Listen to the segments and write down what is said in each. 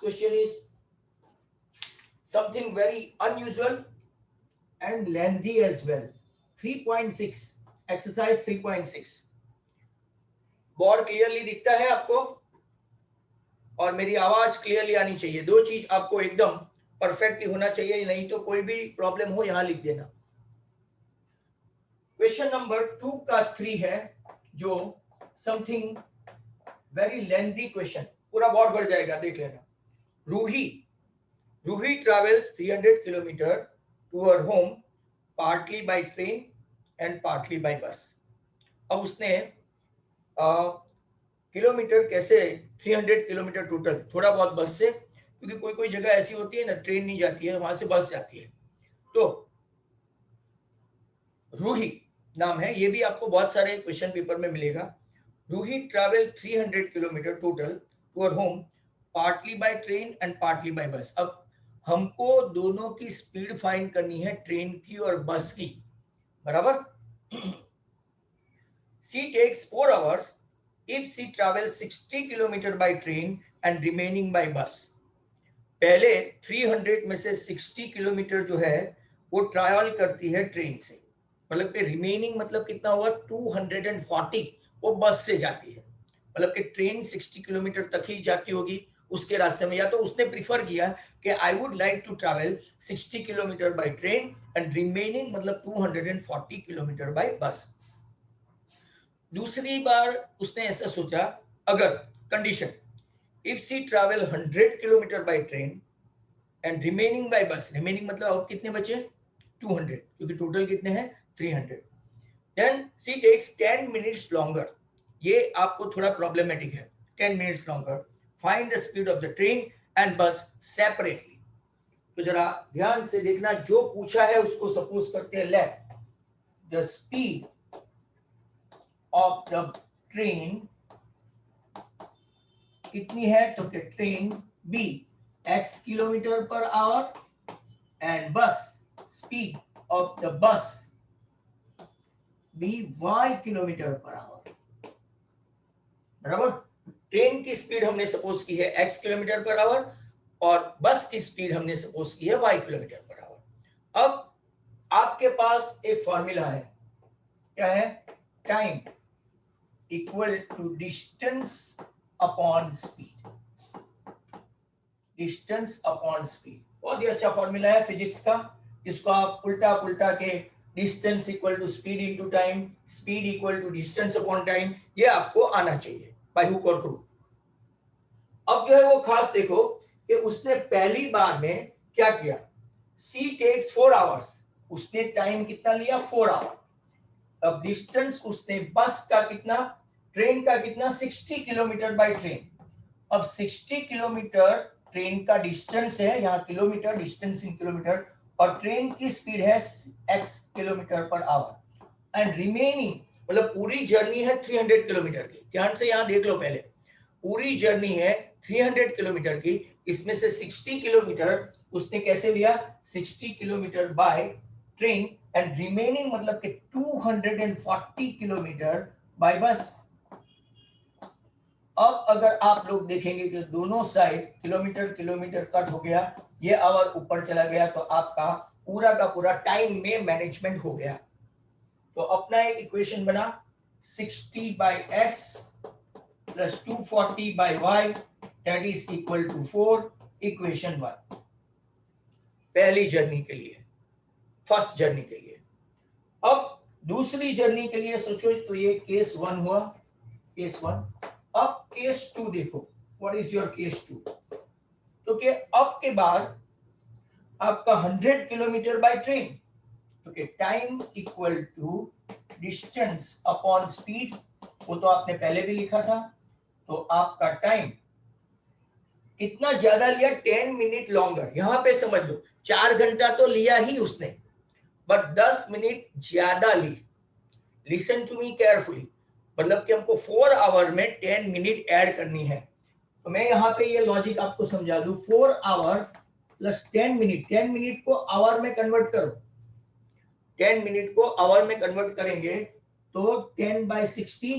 question is something very unusual and lengthy as well. 3.6 exercise 3.6. Board clearly दिखता है आपको और मेरी आवाज क्लियरली आनी चाहिए. दो चीज आपको एकदम परफेक्टली होना चाहिए, नहीं तो कोई भी प्रॉब्लम हो यहां लिख देना. क्वेश्चन नंबर 2 का 3 है जो समथिंग वेरी लेंथी क्वेश्चन. पूरा बोर्ड भर जाएगा, देख लेना. Ruhi travels 300 kilometre to her home partly by train and partly by bus. अब उसने किलोमीटर कैसे 300 किलोमीटर टोटल, थोड़ा बहुत बस से, क्योंकि कोई कोई जगह ऐसी होती है ना ट्रेन नहीं जाती है, वहां से बस जाती है. तो रूही नाम है, ये भी आपको बहुत सारे क्वेश्चन पेपर में मिलेगा. Ruhi travel 300 kilometre total to her home partly by train and partly by bus. अब हमको दोनों की स्पीड फाइंड करनी है, ट्रेन की और बस की, बराबर. She takes 4 hours if she travels 60 kilometre by train and remaining by bus. पहले 300 में से 60 किलोमीटर जो है वो ट्रैवल करती है ट्रेन से, मतलब कि रिमेनिंग मतलब कितना हुआ 240 वो बस से जाती है. मतलब कि ट्रेन 60 किलोमीटर तक ही जाती होगी उसके रास्ते में, या तो उसने प्रीफर किया कि I would like to travel 60 kilometre by train and remaining मतलब 240 किलोमीटर बाय बस. दूसरी बार उसने ऐसा सोचा, अगर condition if she travel 100 kilometre by train and remaining by bus, remaining मतलब अब कितने बचे 200, क्योंकि टोटल कितने हैं 300, देन सी टेक्स 10 मिनट्स लॉन्गर. ये आपको थोड़ा प्रॉब्लमेटिक है. 10 minutes longer. Find the speed of the train and बस सेपरेटली. तो जरा ध्यान से देखना, जो पूछा है उसको सपोज करते हैं let the speed of the train कितनी है, तो कि train be x kilometre per hour and bus speed of the bus be y kilometre per hour, बराबर. ट्रेन की स्पीड हमने सपोज की है x किलोमीटर पर आवर और बस की स्पीड हमने सपोज की है y किलोमीटर पर आवर. अब आपके पास एक फॉर्मूला है, क्या है, time equal to distance upon speed. Distance upon speed बहुत ही अच्छा फॉर्मूला है फिजिक्स का. इसको आप उल्टा पुल्टा के distance equal to speed into time, speed equal to distance upon time, ये आपको आना चाहिए बाय हुक और क्रूक. अब जो है वो खास देखो कि उसने पहली बार में क्या किया, सी टेक्स 4 आवर्स, उसने टाइम कितना लिया 4 आवर. अब डिस्टेंस उसने बस का कितना, ट्रेन का कितना 60 किलोमीटर बाय ट्रेन. अब 60 किलोमीटर ट्रेन का डिस्टेंस है, यहाँ किलोमीटर डिस्टेंस इन किलोमीटर, और ट्रेन की स्पीड है x kilometre per hour and remaining मतलब पूरी जर्नी है 300 किलोमीटर की. ध्यान से यहाँ देख लो, पहले पूरी जर्नी है 300 किलोमीटर की, इसमें से 60 किलोमीटर उसने कैसे लिया 60 kilometre by train and remaining मतलब कि 240 किलोमीटर बाय बस. अब अगर आप लोग देखेंगे कि दोनों साइड किलोमीटर किलोमीटर कट हो गया, ये आवर ऊपर चला गया, तो आपका पूरा का पूरा टाइम में मैनेजमेंट हो गया. तो अपना एक इक्वेशन बना 60 by x plus 240 by y that is equal to 4. Equation 1 पहली जर्नी के लिए, फर्स्ट जर्नी के लिए. अब दूसरी जर्नी के लिए सोचो, तो ये केस 1 हुआ, केस 1. अब केस 2 देखो, व्हाट इज योर केस 2, तो कि अब के बाद आपका 100 किलोमीटर बाय ट्रेन, तो कि time equal to distance upon speed, वो तो आपने पहले भी लिखा था. तो आपका टाइम कितना ज्यादा लिया 10 मिनट लॉन्गर. यहां पे समझ लो 4 घंटा तो लिया ही उसने, बट 10 मिनट ज्यादा ली. लिसन टू मी केयरफुली, मतलब कि हमको 4 आवर में 10 मिनट ऐड करनी है. तो मैं यहाँ पे ये लॉजिक आपको समझा दूं. 4 आवर प्लस 10 मिनट, 10 मिनट को आवर में कन्वर्ट करो, 10 मिनट को आवर में कन्वर्ट करेंगे तो 10 बाय 60,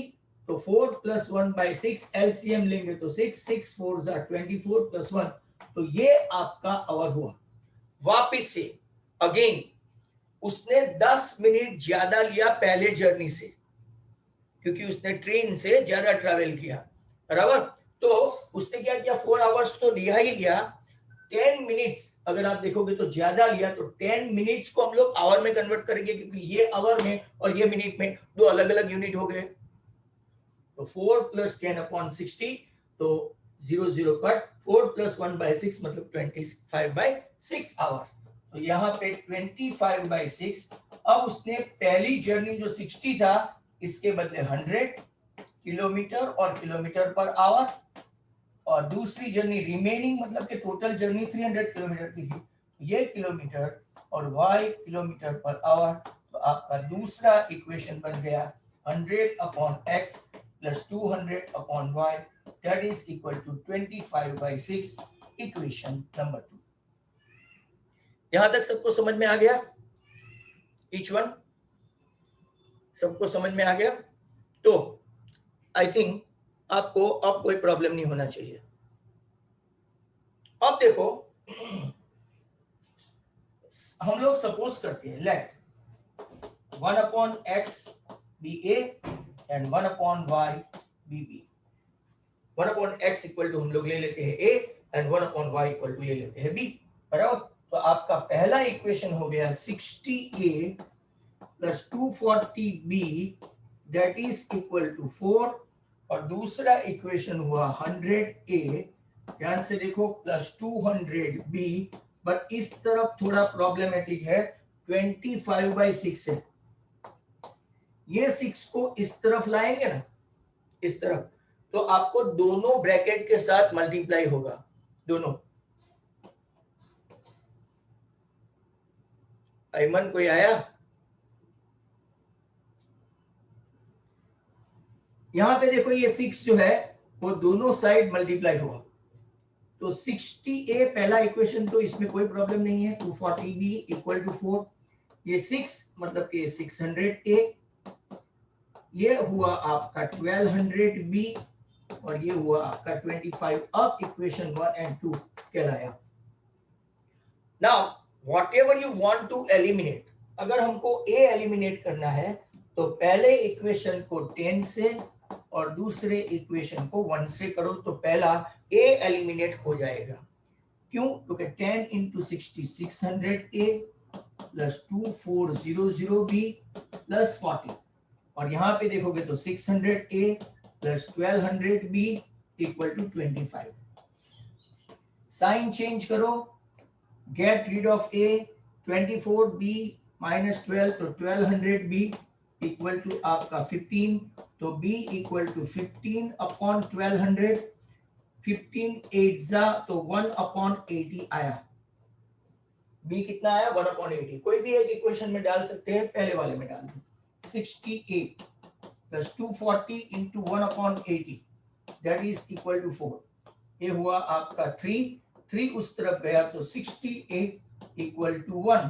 तो 4 प्लस 1 बाय 6, एलसीएम लेंगे तो 6, 6 4 24 प्लस 1 तो ये आपका आवर हुआ। वापिस से अगेन उसने 10 मिनट ज्यादा लिया पहले जर्नी से, क्योंकि उसने ट्रेन से ज्यादा ट्रैवल किया, बराबर। तो उसने क्या किया, 4 आवर्स तो लिया ही लिया, 10 मिनट्स अगर आप देखोगे तो ज्यादा लिया, तो 10 मिनट्स को हम लोग आवर में कन्वर्ट करेंगे, क्योंकि ये आवर में और ये मिनट में दो अलग अलग यूनिट हो गए। तो 4 + 10/60, तो 0 0 कट, 4 + 1/6 मतलब 25/6 आवर्स। तो यहाँ पे 25/6। अब उसने पहली जर्नी जो 60 था, इसके बदले 100 किलोमीटर और किलोमीटर पर आवर, और दूसरी जर्नी रिमेनिंग मतलब कि टोटल जर्नी 300 किलोमीटर की थी, ये किलोमीटर और y किलोमीटर पर आवर। तो आपका दूसरा इक्वेशन बन गया 100/x + 200/y, that is equal to 25/6, equation number 2। यहां तक सबको समझ में आ गया? ईच वन सबको समझ में आ गया? तो आई थिंक आपको अब कोई प्रॉब्लम नहीं होना चाहिए। अब देखो, हम लोग सपोज करते हैं let 1/x be a and 1/y be b। 1/x equal to हम लोग ले लेते हैं a and 1/y equal to ले लेते हैं b, बराबर। तो आपका पहला इक्वेशन हो गया 60a + 240b that is equal to 4, और दूसरा इक्वेशन हुआ 100a, ध्यान से देखो, +200b, बट इस तरफ थोड़ा प्रॉब्लमेटिक है, 25/6 है। ये 6 को इस तरफ लाएंगे ना, इस तरफ, तो आपको दोनों ब्रैकेट के साथ मल्टीप्लाई होगा, दोनों। अयमन कोई आया? यहां पे देखो, ये 6 जो है वो दोनों साइड मल्टीप्लाई हुआ, तो 60a पहला इक्वेशन, तो इसमें कोई प्रॉब्लम नहीं है। 240b इक्वल टू 4, ये 6 मतलब कि 600a, ये हुआ आपका 1200b, और ये हुआ आपका 25। अब इक्वेशन 1 and 2 कहलाया। Now whatever you want to eliminate, अगर हमको a एलिमिनेट करना है तो पहले इक्वेशन को 10 से और दूसरे इक्वेशन को 1 से करो, तो पहला a एलिमिनेट हो जाएगा। क्यों? क्योंकि 10 × 60 600a + 2400b + 40, और यहां पे देखोगे तो 600a + 1200b equal to 25। Sign change करो, get rid of a, 24b - 12, तो 1200b इक्वल टू आपका 15, तो b इक्वल टू 15/1200, 15 8 जा तो 1/80 आया। b कितना आया? 1/80। कोई भी एक इक्वेशन में डाल सकते हैं, पहले वाले में डाल दो। 68 + 240 × 1/80 दैट इज इक्वल टू 4, ये हुआ आपका 3 उस तरफ गया, तो 68 इक्वल टू 1,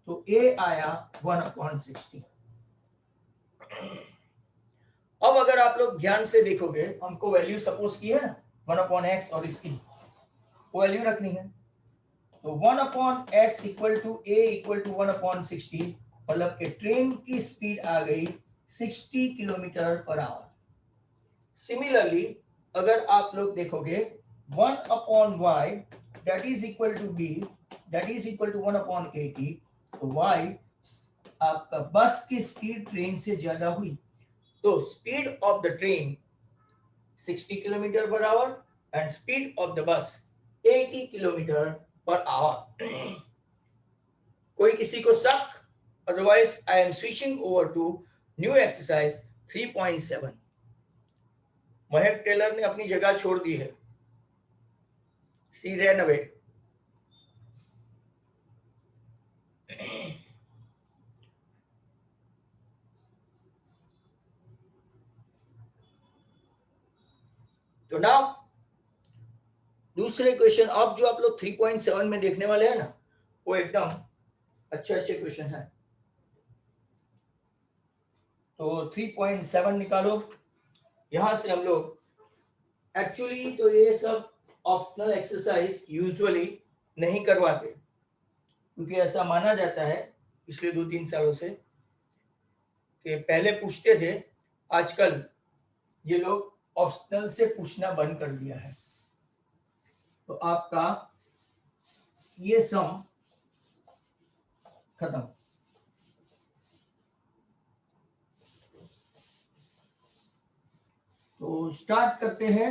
तो a आया 1/60। अब अगर आप लोग ध्यान से देखोगे, हमको वैल्यू सपोज की है ना 1/x, और इसकी वैल्यू रखनी है, तो 1/x equal to a equal to 1/60, मतलब कि ट्रेन की स्पीड आ गई 60 किलोमीटर/आवर। सिमिलरली अगर आप लोग देखोगे 1/y that is equal to b that is equal to 1/80, तो y आपका बस की स्पीड ट्रेन से ज्यादा हुई, तो speed of the train 60 kilometre per hour and speed of the bus 80 kilometre per hour. कोई किसी को शक? Otherwise I am switching over to new exercise 3.7। Mehak Taylor ने अपनी जगह छोड़ दी है, सी रैन अवे। तो नाउ दूसरे क्वेश्चन, अब जो आप लोग 3.7 में देखने वाले हैं ना, वो एकदम अच्छे क्वेश्चन है। तो 3.7 निकालो। यहां से हम लोग एक्चुअली तो ये सब ऑप्शनल एक्सरसाइज यूजुअली नहीं करवाते, क्योंकि ऐसा माना जाता है पिछले 2-3 सालों से कि पहले पूछते थे, आजकल ये लोग ऑप्शनल से पूछना बंद कर दिया है। तो आपका ये सम खत्म। तो स्टार्ट करते हैं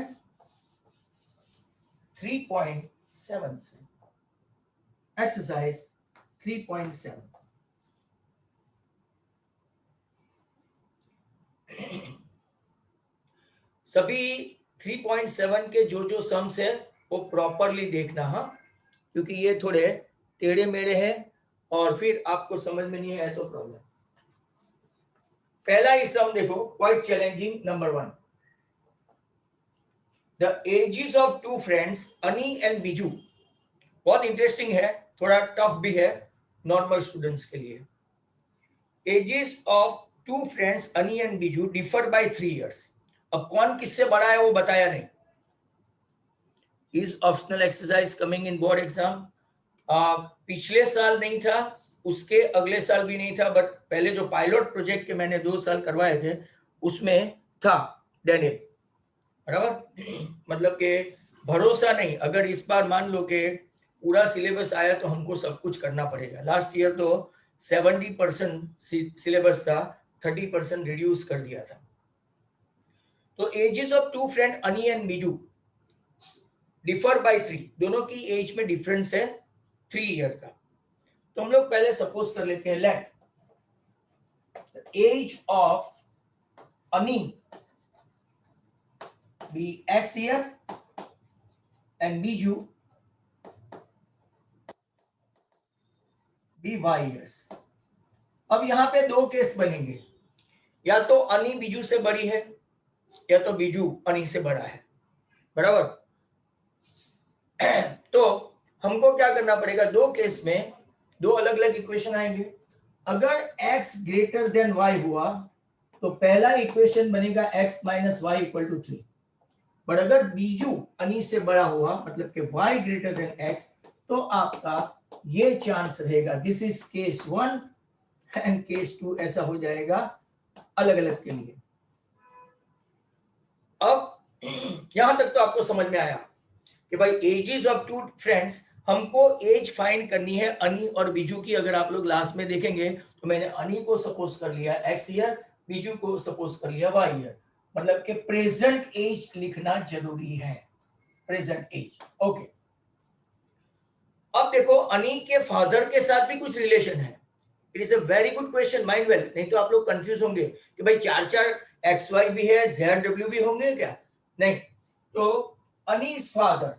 3.7 से। एक्सरसाइज 3.7। सभी 3.7 के जो सम्स है वो प्रॉपरली देखना, हाँ, क्योंकि ये थोड़े टेढ़े मेढ़े हैं और फिर आपको समझ में नहीं आया तो प्रॉब्लम। पहला ही सम देखो, quite challenging, number 1। The ages of two friends Ani and Biju. बहुत इंटरेस्टिंग है, थोड़ा टफ भी है नॉर्मल स्टूडेंट्स के लिए। Edges of two friends Ani and Biju differ by 3 years। अब कौन किससे बड़ा है वो बताया नहीं। Is optional exercise coming in board exam. पिछले साल नहीं था, उसके अगले साल भी नहीं था, बट पहले जो पायलट प्रोजेक्ट के मैंने 2 साल करवाए थे उसमें था डैनियल, बराबर। मतलब कि भरोसा नहीं, अगर इस बार मान लो कि पूरा सिलेबस आया तो हमको सब कुछ करना पड़ेगा। लास्ट ईयर तो 70% सिलेबस था, 30% रिड्यूस कर दिया था। तो एजेस ऑफ टू फ्रेंड अनी एंड बिजू डिफर बाय 3, दोनों की एज में डिफरेंस है 3 ईयर का। तो हम लोग पहले सपोज कर लेते हैं, लेट एज ऑफ अनी B x year and Biju be y years। अब यहां पे 2 केस बनेंगे, या तो अनी बीजू से बड़ी है या तो बीजू अनी से बड़ा है, बराबर। तो हमको क्या करना पड़ेगा, 2 केस में 2 अलग अलग इक्वेशन आएंगे। अगर x ग्रेटर देन y हुआ तो पहला इक्वेशन बनेगा x minus y equal to 3। But अगर बीजू अनी से बड़ा हुआ, मतलब कि y ग्रेटर देन x, तो आपका ये चांस रहेगा, this is case 1 and case 2, ऐसा हो जाएगा अलग अलग के लिए। अब यहां तक तो आपको समझ में आया कि भाई एजेस ऑफ टू फ्रेंड्स, हमको एज फाइंड करनी है अनी और बीजू की। अगर आप लोग लास्ट में देखेंगे तो मैंने अनी को सपोज कर लिया x ईयर, बीजू को सपोज कर लिया y ईयर, मतलब कि प्रेजेंट एज लिखना जरूरी है, प्रेजेंट एज। ओके, अब देखो अनी के फादर के साथ भी कुछ रिलेशन है। It is a very good question, mind well. नहीं तो आप लोग कंफ्यूज होंगे कि भाई 4 एक्स वाई भी है, जेड डब्ल्यू भी होंगे क्या? नहीं। तो अनीस फादर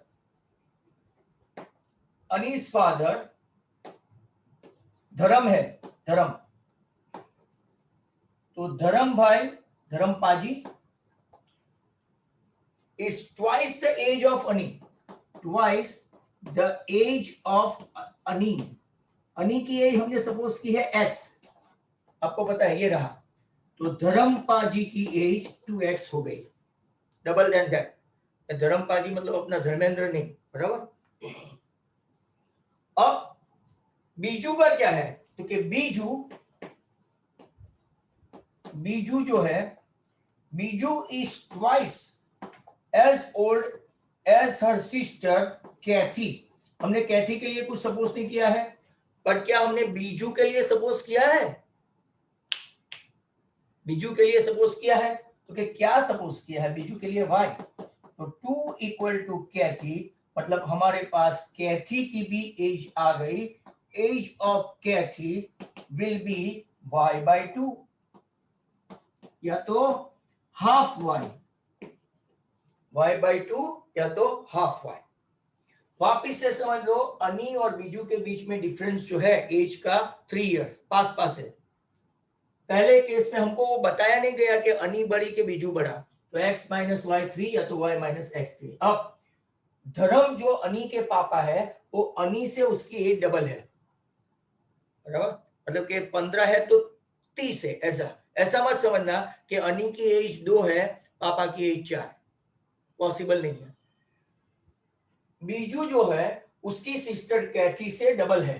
धर्म है, धर्म। तो धर्म भाई, धर्म पाजी is twice the age of Ani, twice the age of Ani। अनी की एज हमने सपोज की है x, आपको पता है ये रहा। तो धर्मपाजी की एज 2x हो गई, डबल देन दैट। धर्मपाजी मतलब अपना धर्मेंद्र नहीं, बराबर। अब बीजू का क्या है, क्योंकि बीजू जो है, Biju is twice as old as her sister Kathy. हमने कैथी के लिए कुछ सपोज नहीं किया है, पर क्या हमने बीजू के लिए सपोज किया है? बीजू के लिए सपोज किया है, तो क्या सपोज किया है बीजू के लिए? y। तो 2 इक्वल टू कैथी, मतलब हमारे पास कैथी की भी एज आ गई। Age of Cathy will be y/2, या तो हाफ y/2 या तो हाफ y। वापिस से समझ लो, अनी और बीजू के बीच में डिफरेंस जो है एज का 3 इयर्स, पास पास है। पहले केस में हमको वो बताया नहीं गया कि अनी बड़ी के बीजू बड़ा, तो x माइनस वाई 3 या तो y माइनस एक्स 3। अब धर्म जो अनी के पापा है, वो अनी से उसकी एज डबल है, बराबर। मतलब कि 15 है तो 30 है, ऐसा मत समझना कि अनी की एज 2 है, पापा की एज 4, पॉसिबल नहीं है। बीजू जो है उसकी सिस्टर कैथी से डबल है,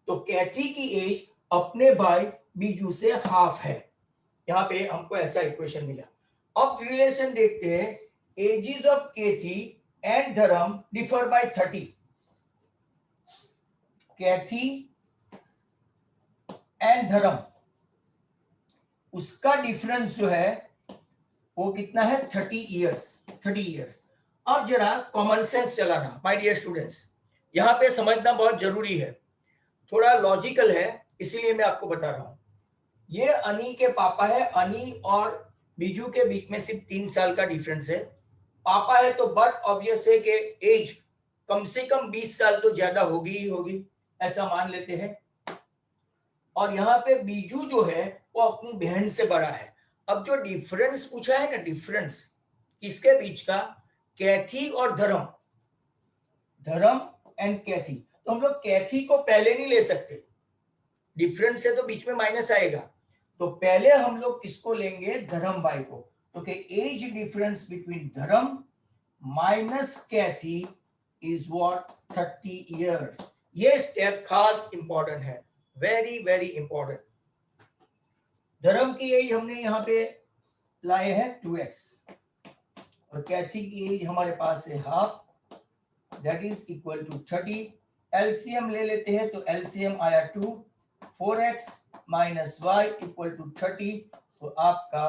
तो कैथी की एज अपने भाई बीजू से हाफ है। यहाँ पे हमको ऐसा इक्वेशन मिला। अब रिलेशन देखते हैं, एजेस ऑफ कैथी एंड धर्म डिफर बाय 30। कैथी एंड धर्म, उसका डिफरेंस जो है वो कितना है, 30 इयर्स। 30 इयर्स। अब जरा कॉमन सेंस चलाना माय डियर स्टूडेंट्स, यहाँ पे समझना बहुत जरूरी है, थोड़ा लॉजिकल है, इसीलिए मैं आपको बता रहा हूं। ये अनी के पापा है, अनी और बीजू के बीच में सिर्फ 3 साल का डिफरेंस है। पापा है तो बट ऑब्वियस है कि एज कम से कम 20 साल तो ज्यादा होगी ही होगी, ऐसा मान लेते हैं। और यहाँ पे बीजू जो है वो अपनी बहन से बड़ा है। अब जो डिफरेंस पूछा है ना, डिफरेंस किसके बीच का, कैथी और धर्म, धर्म एंड कैथी, तो हम लोग कैथी को पहले नहीं ले सकते, डिफरेंस से तो बीच में माइनस आएगा, तो पहले हम लोग किसको लेंगे, धर्म भाई को। तो कि age difference between Dharam minus Cathy is what, 30 years. ये स्टेप खास इंपॉर्टेंट है, वेरी वेरी इंपॉर्टेंट। धर्म की एज हमने यहाँ पे लाए हैं 2x और कैथी की एज हमारे पास है half, that is equal to 30। LCM ले लेते हैं तो एलसीएम आया 2, 4x minus y equal to 30, तो आपका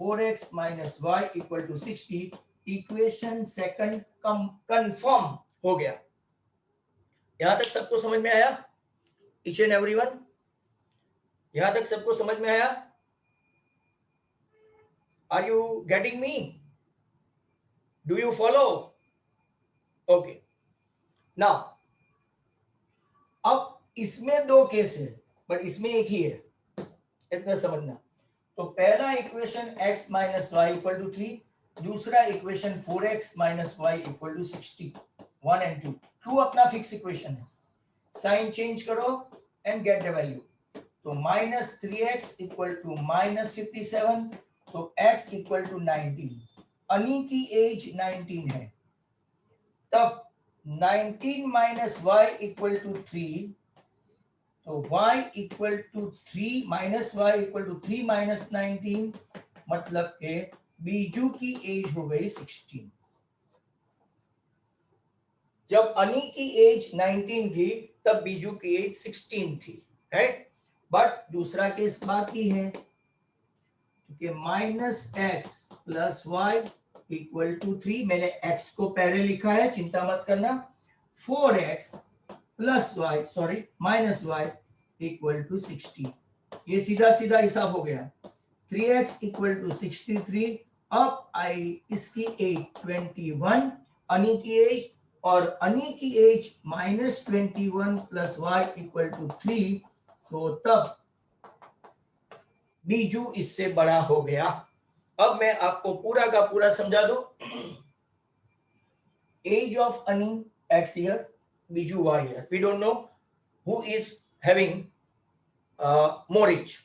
4x minus y equal to 60। Equation second confirm हो गया। यहां तक सबको समझ में आया, ईच एंड एवरीवन, यहां तक सबको समझ में आया? Are you getting me? Do you follow? Okay, now अब इसमें 2 केस है बट इसमें एक ही है, इतना समझना। तो पहला equation x minus y equal to 3, दूसरा equation 4x minus y equal to 60, 1 and 2। True अपना फिक्स इक्वेशन है, साइन चेंज करो एंड गेट द वैल्यू। तो minus 3x equal to minus 57, तो x इक्वल टू 19। अनी की एज 19 है, तब 19 माइनस वाई इक्वल टू 3, तो y equal to 3 minus y equal to 3 minus 19, मतलब के बीजू की एज हो गई 16। जब अनी की एज 19 थी तब बीजू की एज 16 थी, राइट। बट दूसरा केस बाकी है, क्योंकि minus x plus y equal to 3, मैंने x को पहले लिखा है, चिंता मत करना। 4x plus y, sorry minus y equal to 60, ये सीधा सीधा हिसाब हो गया। 3x equal to 63। अब आई इसकी एज 21, अनी की एज, और अनी की age minus 21 plus y equal to 3, तो तब बीजू इससे बड़ा हो गया। अब मैं आपको पूरा का पूरा समझा दूं। एज ऑफ अनी x here, Biju y here. We don't know who is having more age.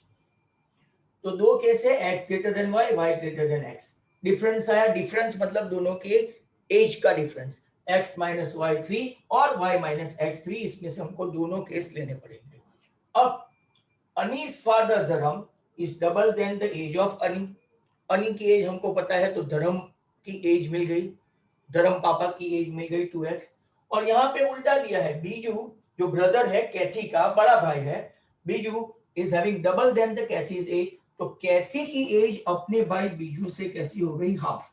तो 2 केस है, x greater than y, y greater than x। Difference आया, डिफरेंस मतलब दोनों के एज का डिफरेंस, x माइनस वाई 3 और y माइनस एक्स 3, इसमें से हमको दोनों केस लेने पड़ेंगे। अब Ani's father Dharam is double then the age of Ani. Ani की एज हमको पता है, तो धर्म की एज मिल गई, धर्म पापा की एज मिल गई 2x। और यहाँ पे उल्टा दिया है, बीजू जो ब्रदर है कैथी का बड़ा भाई है, Biju is having double then the Kathy's age, तो कैथी की एज अपने भाई बीजू से कैसी हो गई, हाफ।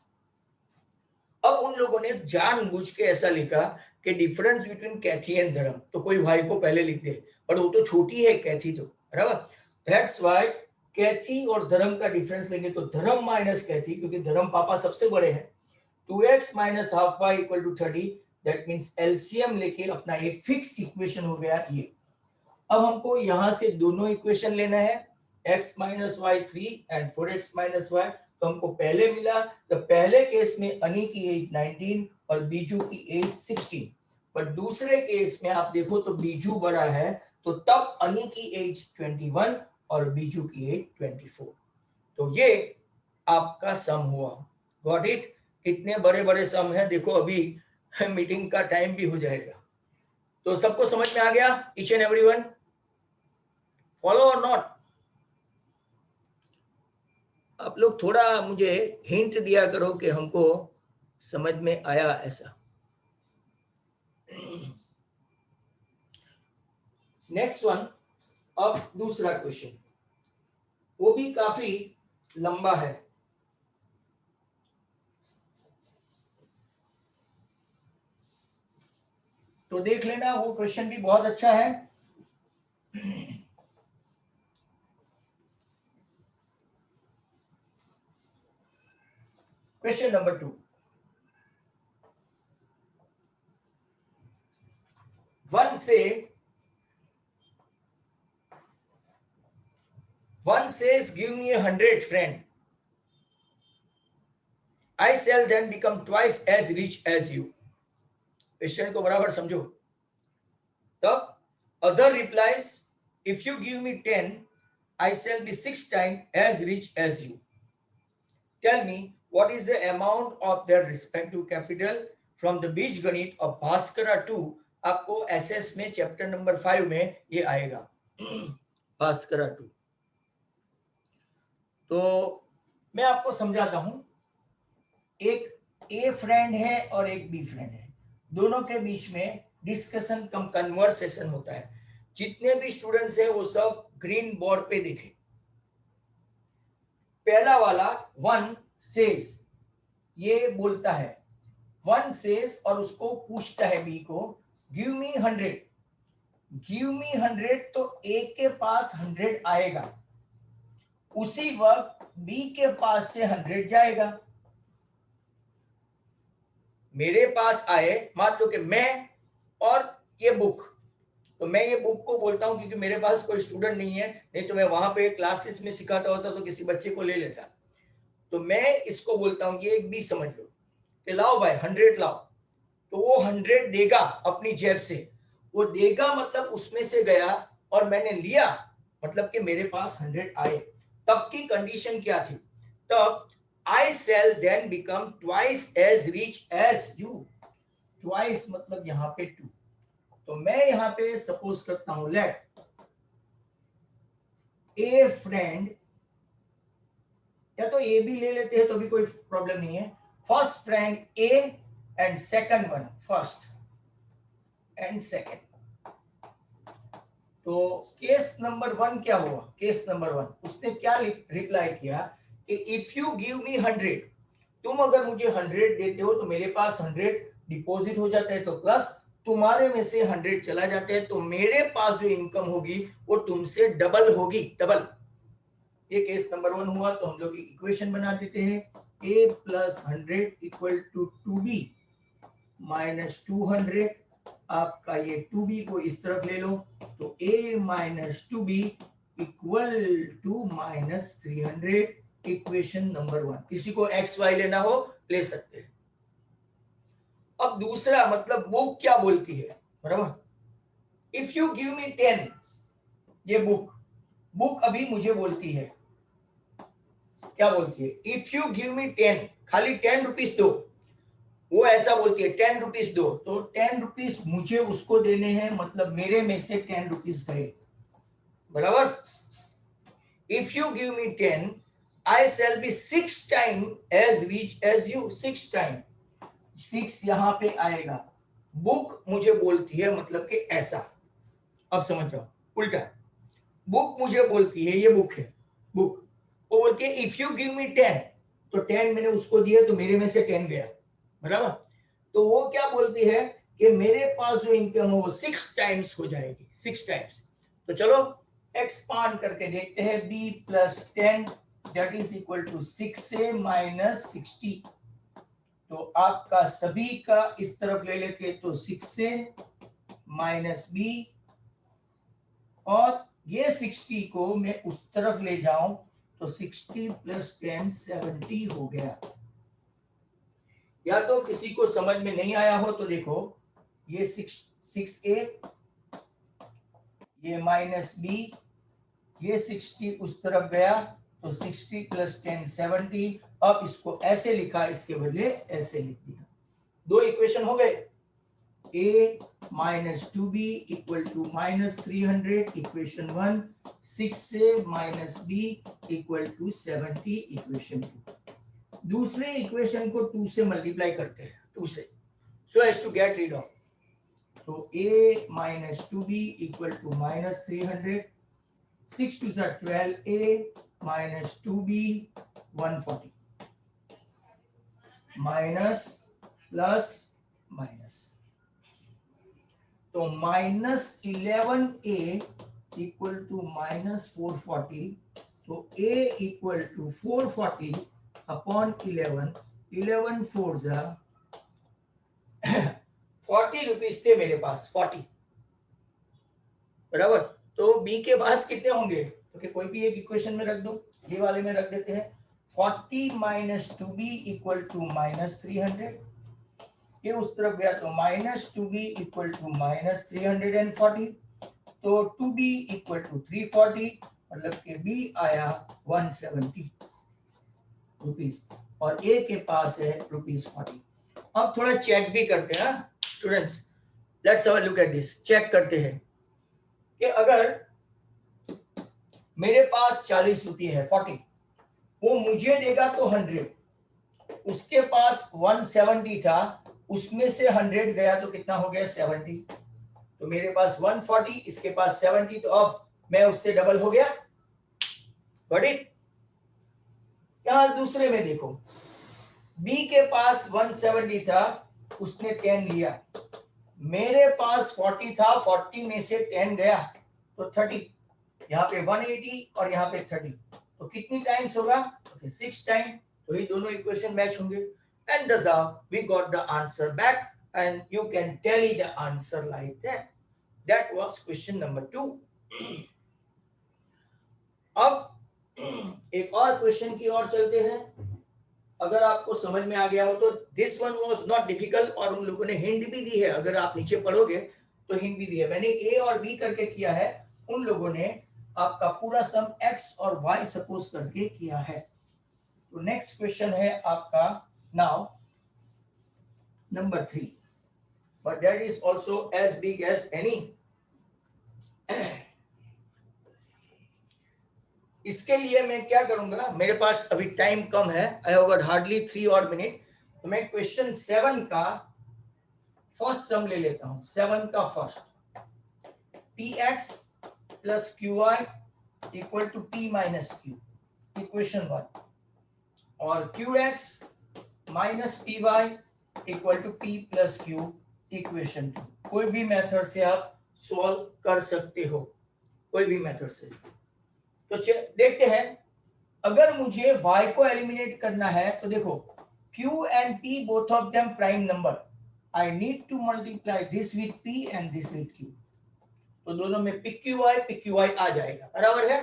अब उन लोगों ने जानबूझ के ऐसा लिखा कि डिफरेंस बिटवीन कैथी एंड धर्म, तो कोई भाई को पहले लिख दे, पर वो तो छोटी है कैथी, तो बराबर। दैट्स व्हाई कैथी और धर्म का डिफरेंस लेंगे तो धर्म माइनस कैथी, क्योंकि धर्म पापा सबसे बड़े हैं। 2x minus half y equal to 30, that means LCM लेके अपना एक फिक्स्ड इक्वेशन हो गया ये। अब हमको यहां से दोनों इक्वेशन लेना है, x minus y 3 and 4x minus y, तो हमको पहले मिला, तो पहले केस में अनी की एज 19 और बीजू की एज 16, पर दूसरे केस में आप देखो तो बीजू बड़ा है, तो तब अनी की एज 21 और बीजू की एज 24। तो ये आपका सम हुआ, गॉट इट। कितने बड़े बड़े सम है देखो, अभी मीटिंग का टाइम भी हो जाएगा। तो सबको समझ में आ गया? ईच एंड एवरीवन फॉलो और नॉट? आप लोग थोड़ा मुझे हिंट दिया करो कि हमको समझ में आया ऐसा। नेक्स्ट वन, अब दूसरा क्वेश्चन, वो भी काफी लंबा है। तो देख लेना, वो क्वेश्चन भी बहुत अच्छा है। Question number 2, one says give me 100 friend, I shall then become twice as rich as you। Question को बराबर समझो। तब other replies, if you give me 10, I shall be 6 times as rich as you। Tell me what is the amount of their respective capital from the बीजगणित of Bhaskara 2। आपको SS में chapter number 5 में ये आएगा, भास्करा 2। तो मैं आपको समझाता हूं। एक ए फ्रेंड है और एक बी फ्रेंड है, दोनों के बीच में डिस्कशन कम कन्वर्सेशन होता है। जितने भी स्टूडेंट्स हैं वो सब ग्रीन बोर्ड पे देखें। पहला वाला वन सेज, ये बोलता है वन सेज और उसको पूछता है बी को गिव मी 100, गिव मी 100। तो ए के पास 100 आएगा, उसी वक्त बी के पास से 100 जाएगा। मेरे पास आए, मान लो कि मैं और ये बुक, तो मैं ये बुक को बोलता हूं क्योंकि मेरे पास कोई स्टूडेंट नहीं है, नहीं तो मैं वहां पे क्लासेस में सिखाता होता तो किसी बच्चे को ले लेता। तो मैं इसको बोलता हूं, ये एक भी समझ लो कि लाओ भाई 100 लाओ। तो वो 100 देगा अपनी जेब से, वो देगा मतलब उसमें से गया और मैंने लिया, मतलब कि मेरे पास 100 आए। तब की कंडीशन क्या थी? तब I shall then become twice as rich as you। twice मतलब यहां पे 2। तो मैं यहां पे सपोज करता हूं लेट ए फ्रेंड, या तो ए भी ले लेते हैं तो भी कोई प्रॉब्लम नहीं है। First friend A and second one first and second. तो केस नंबर 1 क्या हुआ? केस नंबर 1 उसने क्या रिप्लाई किया कि इफ यू गिव मी 100, तुम अगर मुझे 100 देते हो तो मेरे पास 100 डिपॉजिट हो जाता है, तो प्लस तुम्हारे में से 100 चला जाता है, तो मेरे पास जो इनकम होगी वो तुमसे डबल होगी, डबल। ये केस नंबर 1 हुआ। तो हम लोग इक्वेशन बना देते हैं, a plus 100 equal to 2b minus 200। आपका ये 2b को इस तरफ ले लो, तो a minus 2b equal to minus 300। Equation number 1। किसी को एक्स वाई लेना हो ले सकते हैं। अब दूसरा मतलब बुक क्या बोलती है, बराबर। इफ यू गिव मी 10, ये बुक अभी मुझे बोलती है, क्या बोलती है? इफ यू गिव मी 10, खाली 10 रुपीज दो। वो ऐसा बोलती है 10 रुपीज दो, तो 10 रुपीज मुझे उसको देने हैं, मतलब मेरे में से 10 रुपीज गए, बराबर। If you give me 10, I shall be 6 times as rich as you। 6 time, 6 यहां पे आएगा। बुक मुझे बोलती है मतलब कि ऐसा, अब समझ रहा हूं उल्टा। बुक मुझे बोलती है, ये बुक है, बुक वो बोलती है इफ यू गिव मी 10, तो 10 मैंने उसको दिया तो मेरे में से 10 गया, बराबर। तो वो क्या बोलती है कि मेरे पास जो इनकम है वो 6 टाइम्स हो जाएगी, 6 टाइम्स। तो चलो एक्सपांड करके देखते हैं, b plus 10 that is equal to 6 से माइनस 60। तो आपका सभी का इस तरफ ले लेते तो 6 से माइनस b, और ये 60 को मैं उस तरफ ले जाऊं तो 60 प्लस 10 70 हो गया। या तो किसी को समझ में नहीं आया हो तो देखो, ये 6a, ये माइनस b, ये 60 उस तरफ गया तो 60 प्लस 10 70। अब इसको ऐसे लिखा, इसके बदले ऐसे लिख दिया। दो इक्वेशन हो गए, a minus 2b equal to minus 300 equation 1, 6 से minus b equal to 70 equation 2। दूसरे इक्वेशन को 2 से मल्टीप्लाई करते हैं, 2 से, so as to get rid of, तो a minus 2b equal to minus 300, 6 to 12, a minus 2b 140, minus plus minus, तो minus 11a equal to minus 440, तो a equal to 440 upon 11, 11 4 जा 40 रुपीज थे मेरे पास, 40 बराबर। तो b के पास कितने होंगे, तो कोई भी एक इक्वेशन में रख दो, ये वाले में रख देते हैं, 40 minus 2b equal to minus 300, ये उस तरफ गया तो minus 2b equal to minus 340, तो 2b इक्वल टू 340, मतलब कि b आया 170 रुपीज और a के पास है ₹40। अब थोड़ा चेक भी करते हैं students, let's have a look at this. Check करते हैं कि अगर मेरे पास 40 रुपये है, 40, वो मुझे देगा तो 100, उसके पास 170 था, उसमें से 100 गया तो कितना हो गया 70, तो मेरे पास 140, इसके पास 70, तो अब मैं उससे डबल हो गया। Got it. यहां दूसरे में देखो, B के पास 170 था, उसने 10 लिया, मेरे पास 40 था, 40 में से 10 गया तो 30, यहाँ पे 180 और यहाँ पे 30, तो कितनी टाइम्स होगा, 6 टाइम, तो ये दोनों इक्वेशन मैच होंगे। And thus we got the answer back, and you can tally the answer like that. That was question number 2. अब एक और क्वेश्चन की ओर चलते हैं। अगर आपको समझ में आ गया हो तो this one was not difficult, और उन लोगों ने हिंट भी दी है, अगर आप नीचे पढ़ोगे तो हिंट भी दी है। मैंने ए और बी करके किया है, उन लोगों ने आपका पूरा सम एक्स और वाई सपोज करके किया है। तो नेक्स्ट क्वेश्चन है आपका now number 3, but that is also as big as any। इसके लिए मैं क्या करूंगा, मेरे पास अभी टाइम कम है, आई हैव गॉट हार्डली 3 और मिनट, तो मैं क्वेश्चन 7 का फर्स्ट सम ले लेता हूं। 7 का first, px plus qy equal to p minus q, equation 1, और qx minus p y equal to p plus q, equation 2। कोई भी मेथड से आप सॉल्व कर सकते हो, कोई भी मेथड से। तो देखते हैं, अगर मुझे y को एलिमिनेट करना है तो देखो q and p both of them prime number, I need to multiply this with p and this with q, तो दोनों में pqy आ जाएगा, बराबर है।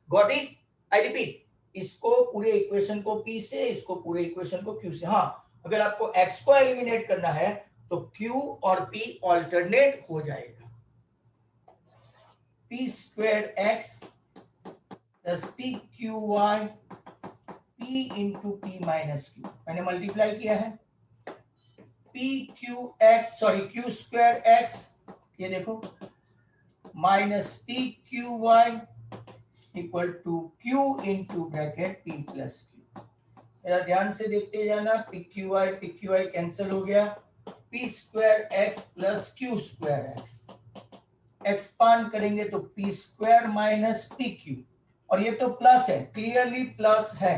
Got it. आई रिपीट, इसको पूरे इक्वेशन को p से, इसको पूरे इक्वेशन को q से। हाँ, अगर आपको x को एलिमिनेट करना है तो q और p ऑल्टरनेट हो जाएगा, p square x plus p q y p into p minus q, मैंने मल्टीप्लाई किया है, p q x sorry q square x, ये देखो, minus p q y equal to q into bracket p plus q। मेरा ध्यान से देखते जाना, p क्यू आई कैंसिल हो गया, p square x plus q square x, expand करेंगे तो p square minus p q, और ये तो प्लस है, क्लियरली प्लस है,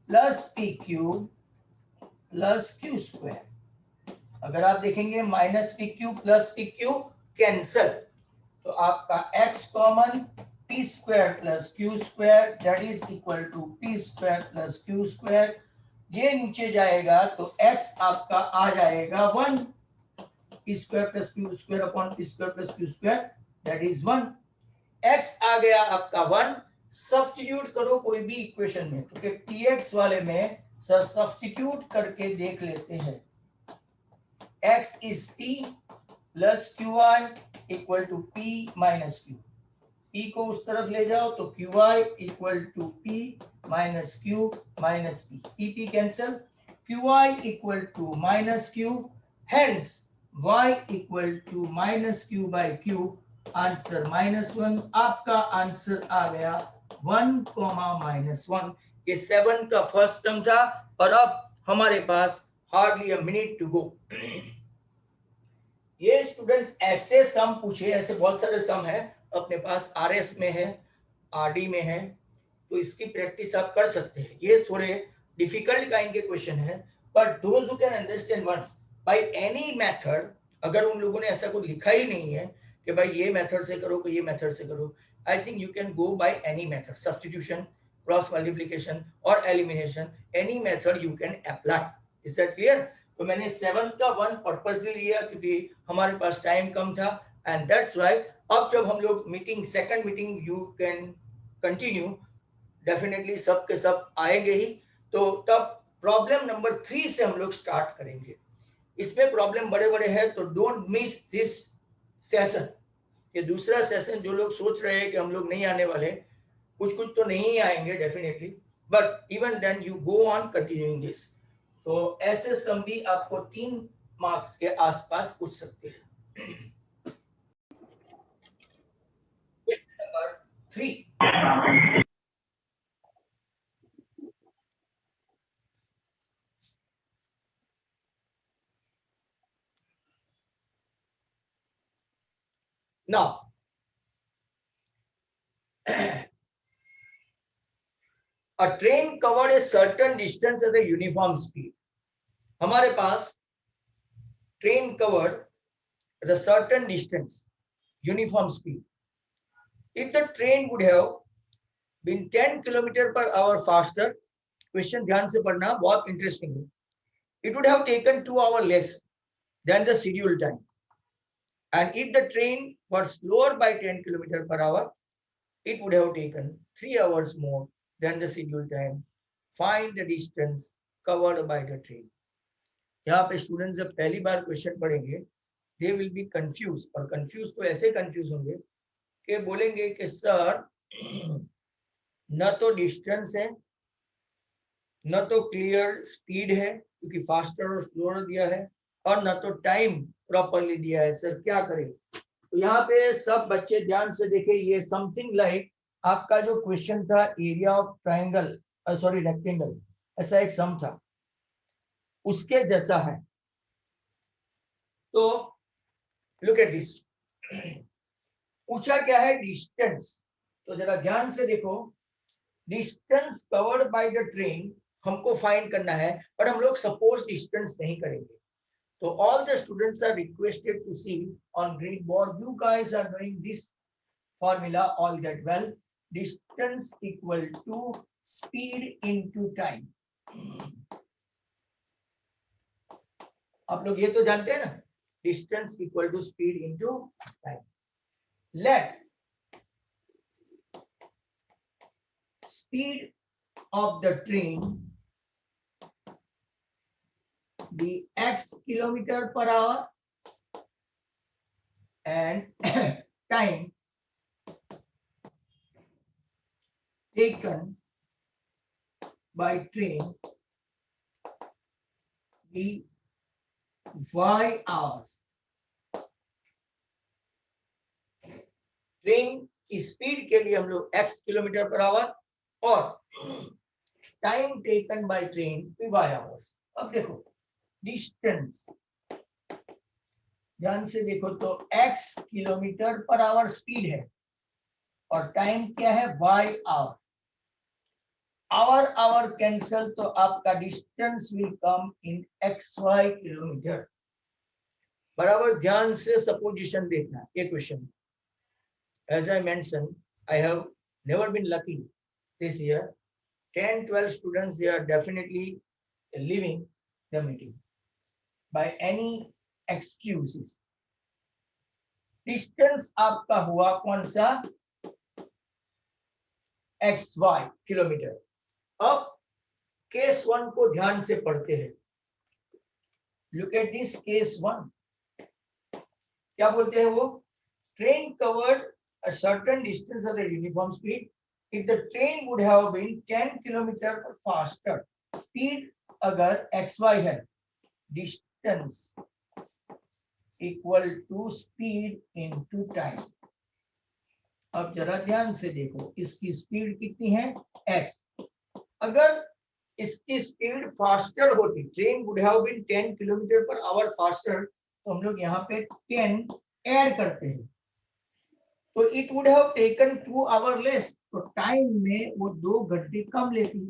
plus p q plus q square. अगर आप देखेंगे minus p q plus p q cancel, तो आपका x common, p square plus q square that is equal to p square plus q square, ये नीचे जाएगा तो x आपका आ जाएगा 1, p square plus q square upon p square plus q square that is 1, x आ गया आपका 1। Substitute करो कोई भी इक्वेशन में, तो tx वाले में सर सब्स्टिट्यूट करके देख लेते हैं, x is p plus qy equal to p minus q, p को उस तरफ ले जाओ तो qy equal to p minus q minus p, p cancel, qi equal to minus q, hence y equal to minus q by q, answer -1। आपका answer आ गया 1, -1। ये 7 का फर्स्ट टर्म था और अब हमारे पास hardly a minute to go. ये स्टूडेंट्स ऐसे सम पूछे, ऐसे बहुत सारे सम है अपने पास, आरएस में है, आरडी में है, तो इसकी प्रैक्टिस आप कर सकते हैं। ये थोड़े डिफिकल्ट काइंड के क्वेश्चन है, but those who can understand once by any method, अगर उन लोगों ने ऐसा कुछ लिखा ही नहीं है कि भाई ये मेथड से करो कि ये मेथड से करो, I think you can go by any method, substitution, cross multiplication और elimination, any method you can apply. Is that clear? तो मैंने 7 का 1 पर्पसली लिया क्योंकि हमारे पास टाइम कम था, एंड दैट्स व्हाई अब जब हम लोग meeting, second meeting you can continue, definitely सब के सब आएंगे ही, तो तब प्रॉब्लम नंबर 3 से हम लोग स्टार्ट करेंगे। इसमें प्रॉब्लम बड़े बड़े हैं, तो डोंट मिस दिस सेशन। ये दूसरा सेशन, जो लोग सोच रहे हैं कि हम लोग नहीं आने वाले, कुछ कुछ तो नहीं आएंगे definitely, but even then you go on continuing this. तो ऐसे सम भी आपको 3 मार्क्स के आसपास पूछ सकते हैं। Question number 3, now a train covered a certain distance at a uniform speed. हमारे पास train covered at a certain distance, uniform speed. If the train would have been 10 km per hour faster, question ध्यान से पढ़ना, बहुत interesting है, it would have taken 2 hours less than the scheduled time. And if the train was slower by 10 km per hour, it would have taken 3 hours more than the scheduled time. Find the distance covered by the train. यहाँ पे student जब पहली बार question पढ़ेंगे, they will be confuse, और confuse तो ऐसे confuse होंगे कि बोलेंगे कि सर न तो डिस्टेंस है, न तो क्लियर स्पीड है क्योंकि फास्टर और स्लोअर दिया है, और न तो टाइम प्रॉपरली दिया है, सर क्या करें? तो यहाँ पे सब बच्चे ध्यान से देखें, ये समथिंग लाइक आपका जो क्वेश्चन था area of triangle, sorry rectangle, ऐसा एक सम था, उसके जैसा है। तो लुक एट दिस, पूछा क्या है? डिस्टेंस। तो जरा ध्यान से देखो, distance covered by the train हमको फाइंड करना है, पर हम लोग सपोज डिस्टेंस नहीं करेंगे। So all the students are requested to see on green board. You guys are doing this formula all that well. Distance equal to speed into time. आप लोग ये तो जानते हैं ना, distance equal to speed into time. Let speed of the train be x kilometer per hour and time taken by train be y hours. Train की speed के लिए हम लोग x किलोमीटर पर आवर और टाइम टेकन बाय ट्रेन भी y hours. अब देखो distance, ध्यान से देखो, तो x kilometre per hour speed है और टाइम क्या है? y hour. Hour hour cancel, तो आपका distance will come in xy kilometre. बराबर ध्यान से सपोजिशन देखना ये question. As I mentioned, I have never been lucky this year. 10, 12 students, they are definitely leaving the meeting by any excuses. Distance आपका हुआ कौन सा? XY kilometre. अब केस 1 को ध्यान से पढ़ते हैं। Look at this case 1. क्या बोलते हैं वो? Train covered a certain distance at a uniform speed. If the train would have been 10 km faster, speed अगर एक्स वाई है, distance equal to speed into time. अब जरा ध्यान से देखो, इसकी स्पीड कितनी है x। अगर इसकी स्पीड फास्टर होती, train would have been 10 kilometre per hour faster, तो हम लोग यहाँ पे 10 ऐड करते हैं, तो it would have taken 2 our less, तो टाइम में वो 2 घंटे कम लेती,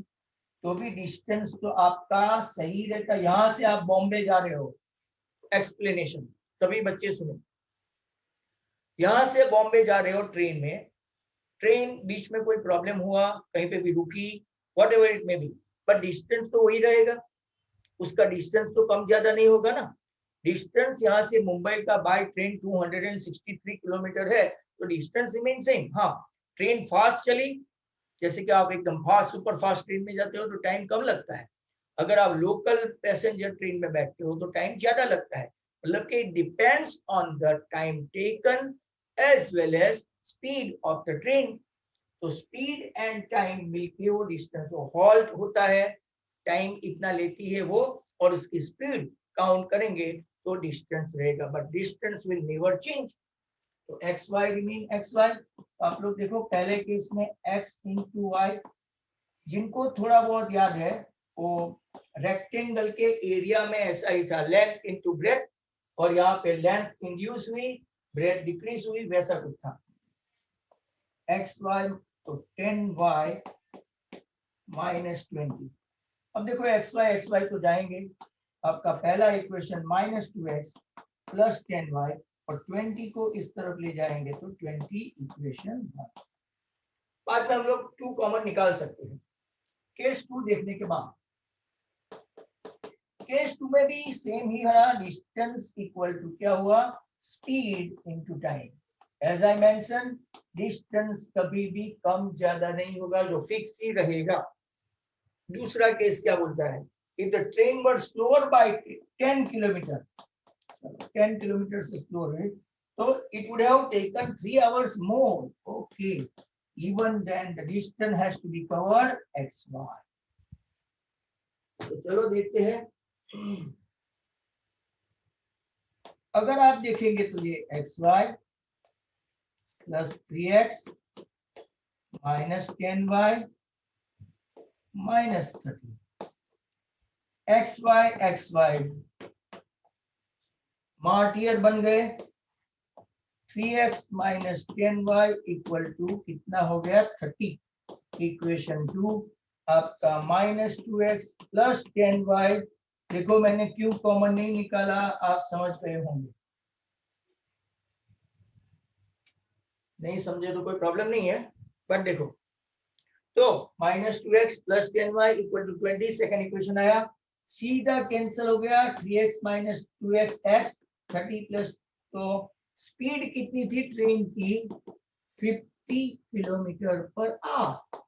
तो भी डिस्टेंस तो आपका सही रहता। यहां से आप बॉम्बे जा रहे हो, एक्सप्लेनेशन सभी बच्चे सुनो, यहां से बॉम्बे जा रहे हो ट्रेन में, ट्रेन बीच में कोई प्रॉब्लम हुआ, कहीं पे भी रुकी, what ever it may be, पर डिस्टेंस तो वही रहेगा, उसका डिस्टेंस तो कम ज्यादा नहीं होगा ना। डिस्टेंस यहाँ से मुंबई का बाय ट्रेन 263 किलोमीटर है, तो डिस्टेंस रिमेन सेम। हाँ, ट्रेन फास्ट चली, जैसे कि आप एकदम फास्ट सुपर फास्ट ट्रेन में जाते हो तो टाइम कम लगता है, अगर आप लोकल पैसेंजर ट्रेन में बैठते हो तो टाइम ज्यादा लगता है। मतलब कि depends on the time taken as well as speed of the train. तो स्पीड एंड टाइम मिलके वो डिस्टेंस, वो हॉल्ट होता है, टाइम इतना लेती है वो, और उसकी स्पीड काउंट करेंगे तो डिस्टेंस रहेगा, but distance will never change. तो x y remain x y. आप लोग देखो पहले केस में एक्स इंटू वाई, जिनको थोड़ा बहुत याद है वो रेक्टेंगल के एरिया में ऐसा ही था, लेंथ इंटू ब्रेथ, और यहाँ पे लेंथ इंड्यूस हुई, ब्रेथ डिक्रीज हुई, वैसा कुछ था। एक्स वाई तो 10y माइनस 20। अब देखो एक्स वाई तो जाएंगे, आपका पहला इक्वेशन -2x प्लस 10y, और 20 को इस तरफ ले जाएंगे तो 20 इक्वेशन। बाद में हम लोग 2 कॉमन निकाल सकते हैं। केस 2 देखने के बाद, केस 2 में भी सेम ही है, डिस्टेंस इक्वल टू क्या हुआ, speed into time. As I mention, distance कभी भी कम ज्यादा नहीं होगा, जो फिक्स ही रहेगा। दूसरा केस क्या बोलता है, if the train were slower by 10 kilometre, 10 kilometre से स्लोअर है, तो it would have taken 3 hours more. Okay, even then the distance has to be covered x y. तो चलो देखते हैं। अगर आप देखेंगे तो ये x y plus 3x minus 10y minus 30, x y martyr बन गए। 3x minus 10y equal to कितना हो गया, 30। इक्वेशन 2 आपका -2x प्लस 10y। देखो मैंने क्यों कॉमन नहीं निकाला, आप समझ गए होंगे, नहीं समझे तो कोई प्रॉब्लम नहीं है, बट देखो, तो -2x plus 10y equal to 20, second equation आया, सीधा कैंसिल हो गया, 3x minus 2x x 30 plus, तो स्पीड कितनी थी ट्रेन की, 50 किलोमीटर पर आवर,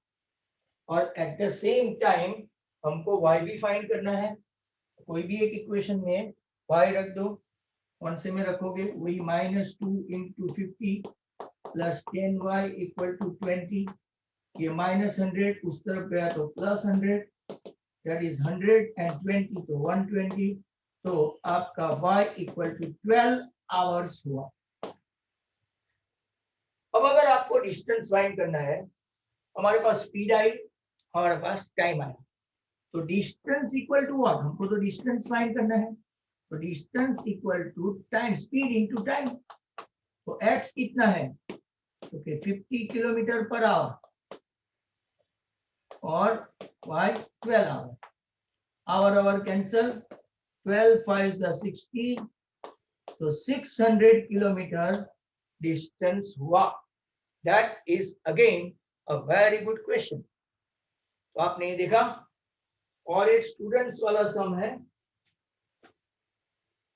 और एट द सेम टाइम हमको y भी फाइंड करना है। कोई भी एक इक्वेशन में y रख दो, कौन से में रखोगे, वही -2 into 50 plus 10y equal to 20, ये -100 उस तरफ गया तो +100, दैट इज 120, तो 120, तो आपका y इक्वल टू 12 आवर्स हुआ। अब अगर आपको डिस्टेंस फाइंड करना है, हमारे पास स्पीड आई, हमारे पास टाइम आया, तो डिस्टेंस इक्वल टू व्हाट, हमको तो डिस्टेंस फाइंड करना है, तो distance equal to time, speed into time. तो x कितना है, ओके 50 किलोमीटर पर आवर, और y 12 आवर, आवर कैंसल, 12 5 60, तो 600 किलोमीटर डिस्टेंस हुआ। That is again a very good question. तो आपने ये देखा, और एक स्टूडेंट्स वाला सम है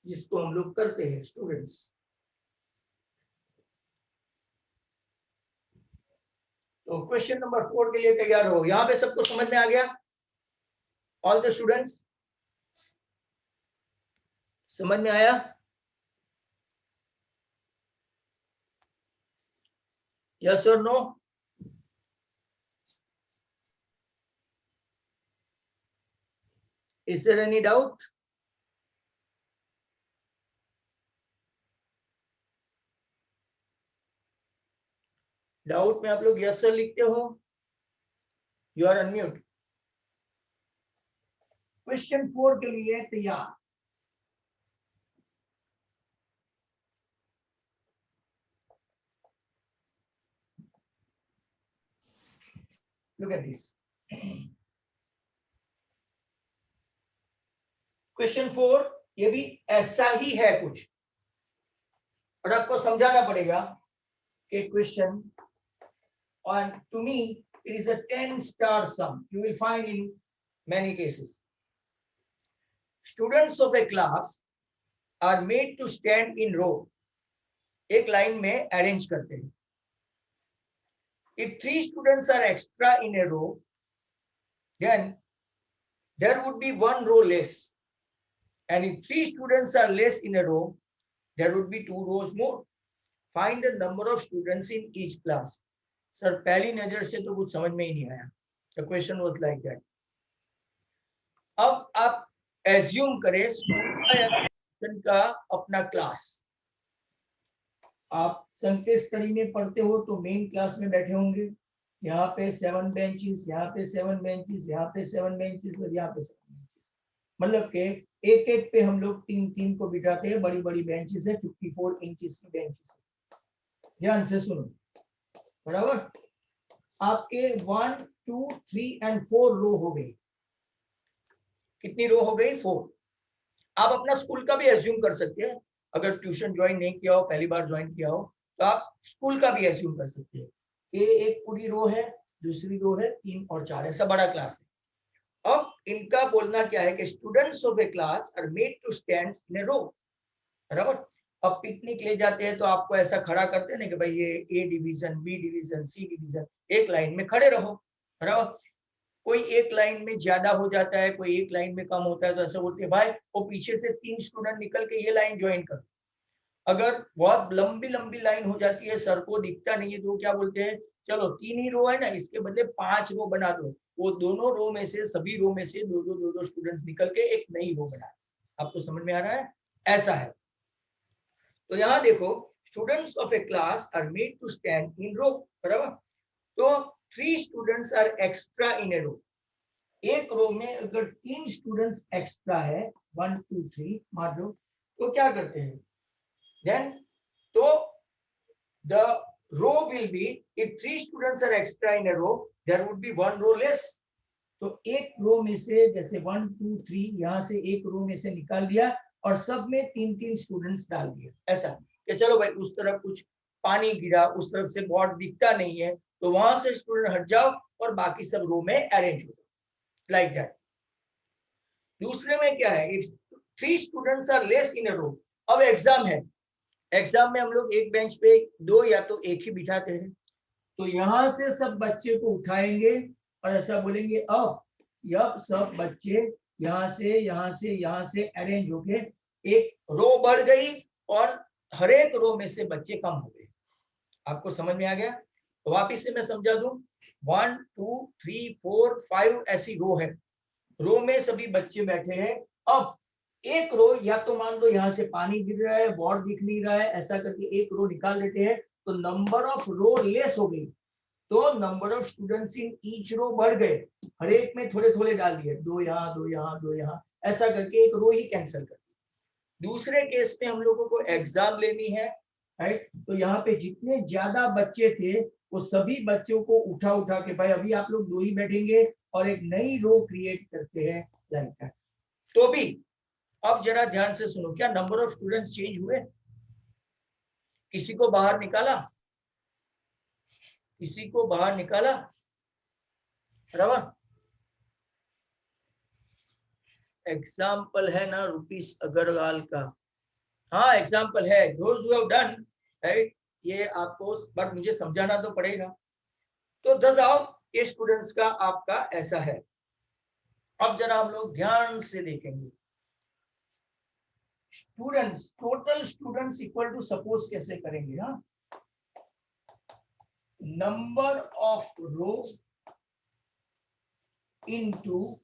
जिसको हम लोग करते हैं स्टूडेंट्स। तो क्वेश्चन नंबर 4 के लिए तैयार हो, यहां पे सबको समझ में आ गया, ऑल द स्टूडेंट्स समझ में आया? यस और no? Is there any doubt? Doubt में आप लोग यस सर लिखते हो? You are unmute. क्वेश्चन 4 के लिए तैयार? Look at this. क्वेश्चन 4 ये भी ऐसा ही है कुछ, और आपको समझाना पड़ेगा कि question, and to me it is a 10-star sum. You will find in many cases. Students of a class are made to stand in row. एक लाइन में अरेंज करते हैं. If 3 students are extra in a row, then there would be 1 row less. And if 3 students are less in a row, there would be 2 rows more. Find the number of students in each class. Sir पहली नजर से तो कुछ समझ में ही नहीं आया. The question was like that. अब आप एज्यूम करें स्कूल का अपना क्लास. आप संकेत स्तरी में पढ़ते हो तो मेन क्लास में बैठे होंगे. यहाँ पे 7 बेंचेस, यहाँ पे 7 बेंचेस, यहाँ पे 7 बेंचेस और यहाँ पे 7 बेंचेस. मतलब के एक एक पे हम लोग 3-3 को बिठाते हैं. बड़ी बड़ी बेंचेस है, 54 इंचेस की बेंचेस. ध्यान से सुनो, बराबर. आपके 1, 2, 3 एंड 4 रो हो गई. कितनी रो हो गई? 4. आप अपना स्कूल का भी एज्यूम कर सकते हैं. अगर ट्यूशन ज्वाइन नहीं किया हो, पहली बार ज्वाइन किया हो, तो आप स्कूल का भी एज्यूम कर सकते हैं. ये एक पूरी रो है, दूसरी रो है, 3 और 4, ऐसा बड़ा क्लास है. अब इनका बोलना क्या है कि students of a class are made to stand in a row. बराबर. अब पिकनिक ले जाते हैं तो आपको ऐसा खड़ा करते हैं ना कि भाई ये A division, B division, C division, एक लाइन में खड़े रहो. बराबर. कोई एक लाइन में ज्यादा हो जाता है, कोई एक लाइन में कम होता है, तो ऐसा बोलते हैं भाई वो पीछे से 3 स्टूडेंट निकल के ये लाइन ज्वाइन कर. अगर बहुत लंबी लंबी लाइन हो जाती है, सर को दिखता नहीं है, तो क्या बोलते हैं, चलो 3 ही रो है ना, इसके बदले 5 रो बना दो. वो दोनों रो में से, सभी रो में से दो स्टूडेंट निकल के एक नई रो बनाए. आपको समझ में आ रहा है? ऐसा है. तो यहाँ देखो, students of a class are made to stand in row. बराबर. तो 3 students are extra in a row. एक रो में अगर 3 स्टूडेंट्स एक्स्ट्रा है, 1, 2, 3 मान लो, तो क्या करते हैं देन? तो the row will be, if 3 students are extra in a row, there would be 1 row less. तो एक रो में से जैसे 1, 2, 3 यहाँ से एक रो में से निकाल दिया और सब में 3-3 स्टूडेंट्स डाल दिए. ऐसा कि चलो भाई उस तरफ कुछ पानी गिरा, उस तरफ से बोर्ड दिखता नहीं है, तो वहां से स्टूडेंट हट जाओ और बाकी सब रो में अरेंज हो, लाइक दैट. दूसरे में क्या है, if 3 students are less in a row. अब एग्जाम है, एग्जाम में हम लोग एक बेंच पे 2 या तो एक ही बिठाते हैं. तो यहाँ से सब बच्चे को उठाएंगे और ऐसा बोलेंगे अब सब बच्चे यहाँ से यहाँ से यहाँ से अरेंज होके एक रो बढ़ गई और हर एक रो में से बच्चे कम हो गए. आपको समझ में आ गया? तो वापिस से मैं समझा दूं. 1, 2, 3, 4, 5 ऐसी रो है. रो में सभी बच्चे बैठे हैं. अब एक रो, या तो मान लो यहाँ से पानी गिर रहा है, बोर्ड दिख नहीं रहा है, ऐसा करके एक रो निकाल देते हैं, तो नंबर ऑफ रो लेस हो गई. तो number of students in each row बढ़ गए. हर एक में थोड़े थोड़े डाल दिए, 2 यहाँ, 2 यहाँ, 2 यहाँ, ऐसा करके एक रो ही कैंसिल कर दी. दूसरे केस में हम लोगों को एग्जाम लेनी है, राइट. तो यहाँ पे जितने ज्यादा बच्चे थे वो सभी बच्चों को उठा उठा के, भाई अभी आप लोग 2 ही बैठेंगे और एक नई रो क्रिएट करते हैं, लाइक दैट. तो भी अब जरा ध्यान से सुनो, क्या नंबर ऑफ स्टूडेंट्स चेंज हुए? किसी को बाहर निकाला? किसी को बाहर निकाला? बराबर. एग्जाम्पल है ना रुपीस अग्रवाल का. हाँ एग्जाम्पल है, those who have done, right? ये आपको बट मुझे समझाना तो पड़ेगा. तो 10 आओ, ये स्टूडेंट्स का आपका ऐसा है. अब जरा हम लोग ध्यान से देखेंगे. Students, total students equal to, suppose कैसे करेंगे, हाँ, number of row into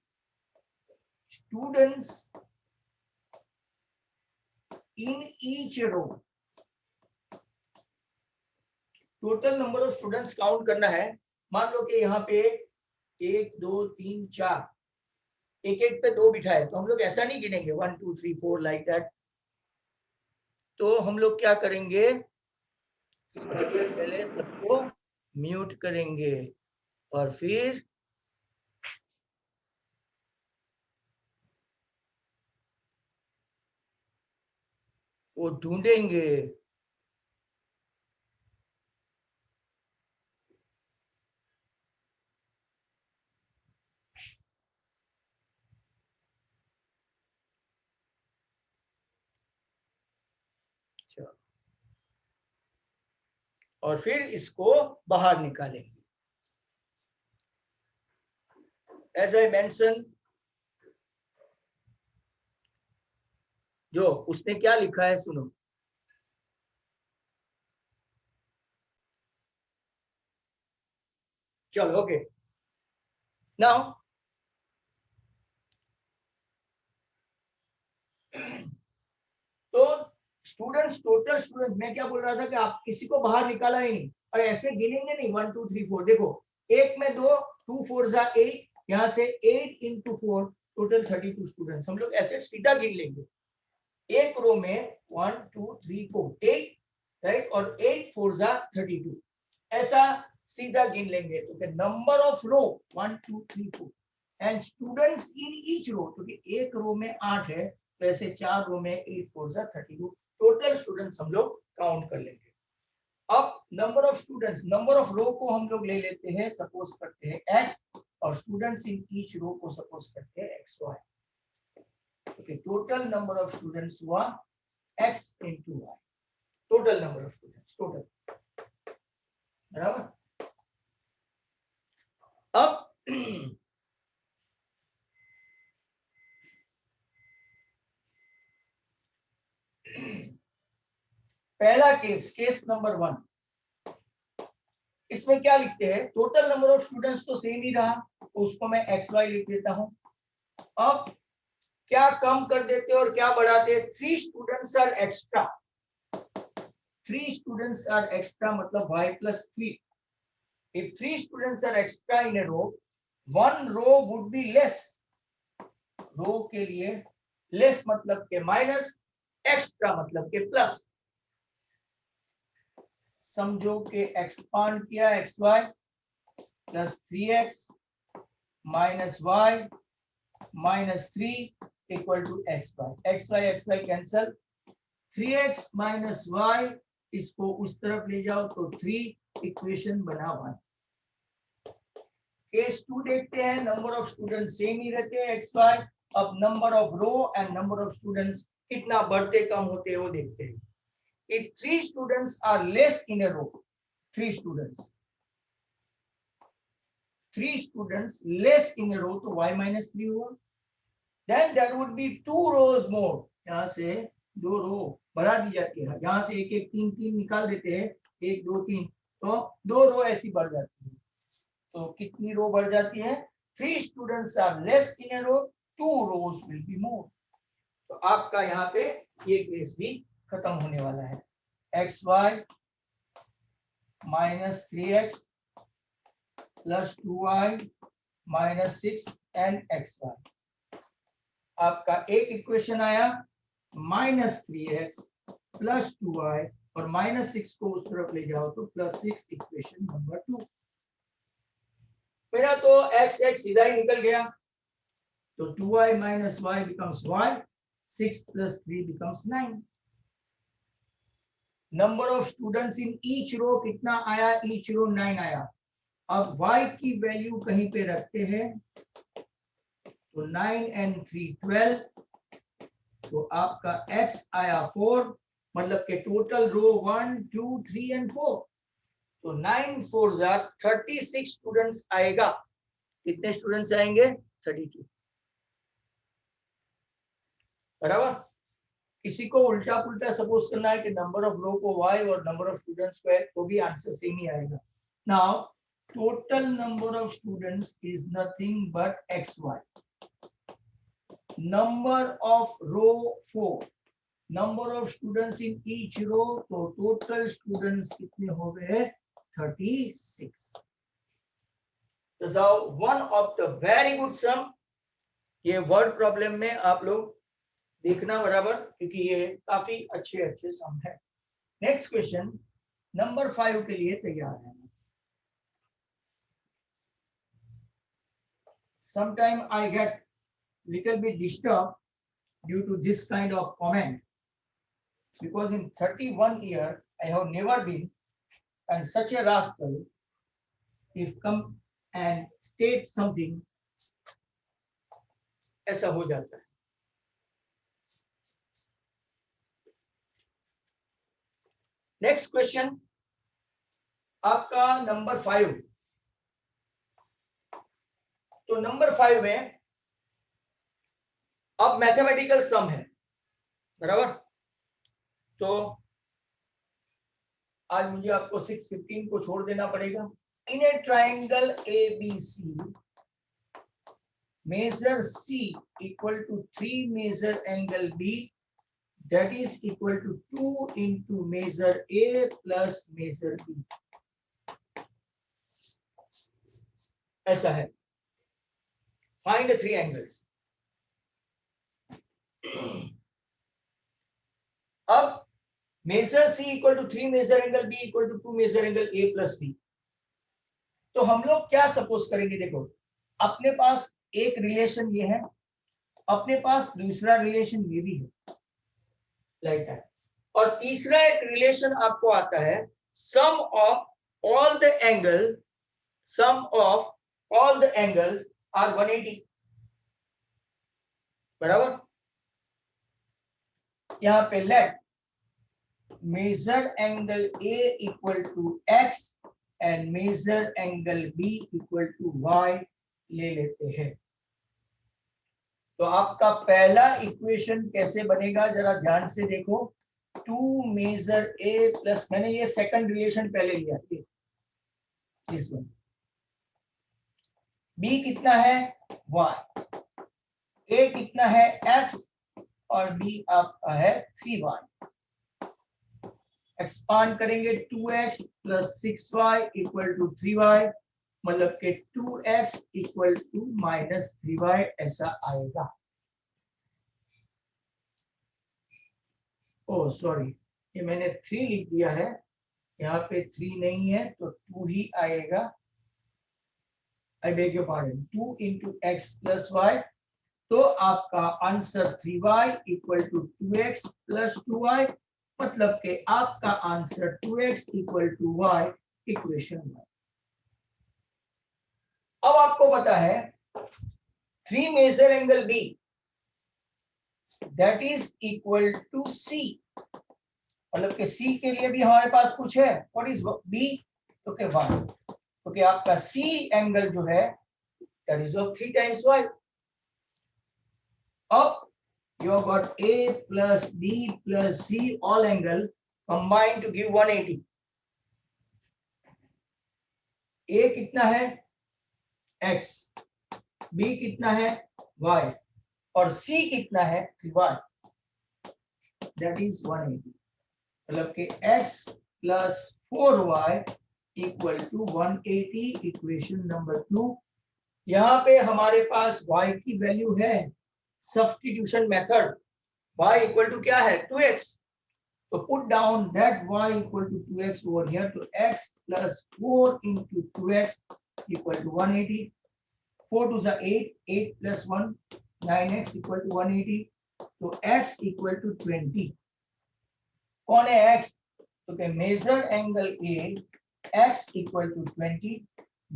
students in each row, total number of students count करना है। मान लो कि यहाँ पे 1 2 3 4, एक एक पे 2 बिठाए, तो हम लोग ऐसा नहीं गिनेंगे 1 2 3 4 लाइक दैट। तो हम लोग क्या करेंगे, सबसे पहले सबको म्यूट करेंगे और फिर वो ढूंढेंगे। और फिर इसको बाहर निकालेंगे। एज आई मेंशन, जो उसने क्या लिखा है सुनो। चलो ओके, नाउ तो स्टूडेंट्स, टोटल स्टूडेंट, मैं क्या बोल रहा था कि आप किसी को बाहर निकाला ही नहीं, और ऐसे गिनेंगे नहीं 1 2 3 4। देखो एक में 2, 2 4 जा 8, यहाँ से 8 into 4, टोटल 32 स्टूडेंट्स। हम लोग ऐसे सीधा गिन लेंगे। एक रो में 1 2 3 4 8, राइट, और 8 4 जा 32, ऐसा सीधा गिन लेंगे। तो number of row 1 2 3 4 and students in each row, क्योंकि एक रो में 8 है, तो ऐसे 4 रो में 8 4 जा 32, टोटल स्टूडेंट्स हम लोग काउंट कर लेंगे। अब number of students, number of row को हम लोग ले लेते हैं, सपोज करते हैं x, और स्टूडेंट्स इन ईच रो को सपोज करते हैं xy। Okay, total number of students हुआ x into y, total number of students, total, बराबर। अब पहला केस, केस नंबर 1, इसमें क्या लिखते हैं, टोटल नंबर ऑफ स्टूडेंट्स तो सेम ही रहा, तो उसको मैं xy लिख देता हूं। अब क्या कम कर देते और क्या बढ़ाते हैं, 3 students are extra, 3 students are extra, मतलब y plus 3. If 3 students are extra in a row, one row would be less. रो के लिए लेस मतलब के माइनस, एक्स्ट्रा मतलब के प्लस। समझो कि एक्सपांड किया xy plus 3x minus y minus 3 equal to xy cancel, 3x minus y, इसको उस तरफ ले जाओ तो 3, इक्वेशन बना 1। केस 2 देखते हैं, नंबर ऑफ स्टूडेंट्स सेम ही रहते हैं एक्स वाई। अब number of row and number of students कितना बढ़ते कम होते हैं वो देखते हैं। If 3 students are less in a row, 3 students less in a row, तो y माइनस 3 हुआ। Then there would be 2 rows more, यहाँ से 2 रो बढ़ा दी जाती है, यहाँ से 1 1 3 3 निकाल देते हैं, 1 2 3, तो 2 रो ऐसी बढ़ जाती है। तो कितनी रो बढ़ जाती है, 3 students are less in a row, 2 rows will be more. तो आपका यहाँ पे ये केस भी खत्म होने वाला है। X y minus 3x plus 2y minus 6 and x y. आपका एक इक्वेशन आया, माइनस 3x प्लस 2y, और माइनस 6 को उस तरफ ले जाओ तो प्लस 6, इक्वेशन नंबर 2। मेरा तो x x सीधा ही निकल गया, तो 2y minus y becomes y, 6 plus 3 becomes 9। Number of students in each row कितना आया, ईच रो 9 आया। अब y की वैल्यू कहीं पे रखते हैं, तो 9 and 3 12, तो आपका x आया 4, मतलब के टोटल रो 1 2 3 and 4, तो 9 4 जा 36 स्टूडेंट्स आएगा। कितने स्टूडेंट्स आएंगे, 32, बराबर। किसी को उल्टा पुल्टा सपोज करना है कि नंबर ऑफ रो को y और नंबर ऑफ स्टूडेंट्स को, तो भी आंसर सेम ही आएगा। Now total number of students is nothing but xy, number of row 4, number of students in each row, तो टोटल स्टूडेंट्स कितने हो गए 36। So one of the very good sum, ये वर्ड प्रॉब्लम में आप लोग देखना बराबर, क्योंकि ये काफी अच्छे अच्छे सम है। नेक्स्ट क्वेश्चन नंबर 5 के लिए तैयार है। Sometime I get little bit disturbed due to this kind of comment, because in 31 years I have never been and such a rascal if come and state something, ऐसा हो जाता है। Next question आपका number 5। तो number 5 में अब mathematical सम है बराबर। तो आज मुझे आपको 6:15 को छोड़ देना पड़ेगा। In a triangle ABC, measure C equal to 3 measure angle B, that is equal to 2 into measure A plus measure B, ऐसा है। Find the 3 angles। अब measure C equal to 3 measure angle B equal to 2 measure angle A plus B, तो हम लोग क्या suppose करेंगे, देखो अपने पास एक रिलेशन ये है, अपने पास दूसरा रिलेशन ये भी है, लाइक दैट, और तीसरा एक रिलेशन आपको आता है sum of all the angle, sum of all the angles are 180 बराबर। यहां पे let measure angle A equal to x and measure angle B equal to y ले लेते हैं। तो आपका पहला इक्वेशन कैसे बनेगा जरा ध्यान से देखो। 2 मेजर A प्लस, मैंने ये सेकंड रिलेशन पहले लिया था, दिस वन। B कितना है y, A कितना है x और B आपका है 3y। एक्सपांड करेंगे 2x plus 6y equal to 3y, मतलब के 2x equal to minus 3y ऐसा आएगा। ओ सॉरी, ये मैंने 3 लिख दिया है, यहाँ पे 3 नहीं है तो 2 ही आएगा। I beg your pardon, 2 into x plus y, तो आपका answer 3y equal to 2x plus 2y, मतलब के आपका answer 2x equal to y, equation 1। अब आपको पता है 3 measure angle B that is equal to C, मतलब कि C के लिए भी हमारे पास कुछ है, व्हाट इज B, तो के 1, तो कि आपका C एंगल जो है that is of 3 times y। अब you have got A plus B plus C all angle combined to give 180। A कितना है x, B कितना है y और C कितना है 3y, that is 180, मतलब कि x plus 4y equal to 180, equation number 2। यहाँ पे हमारे पास y की वैल्यू है, substitution method, y equal to क्या है 2x, तो put down that y equal to 2x over here, तो x plus 4 into 2x equal to 180, 4 to 8, 8 plus 1 9x equal to 180, तो x इक्वल टू 20। कौन है x, तो के measure angle A x equal to 20,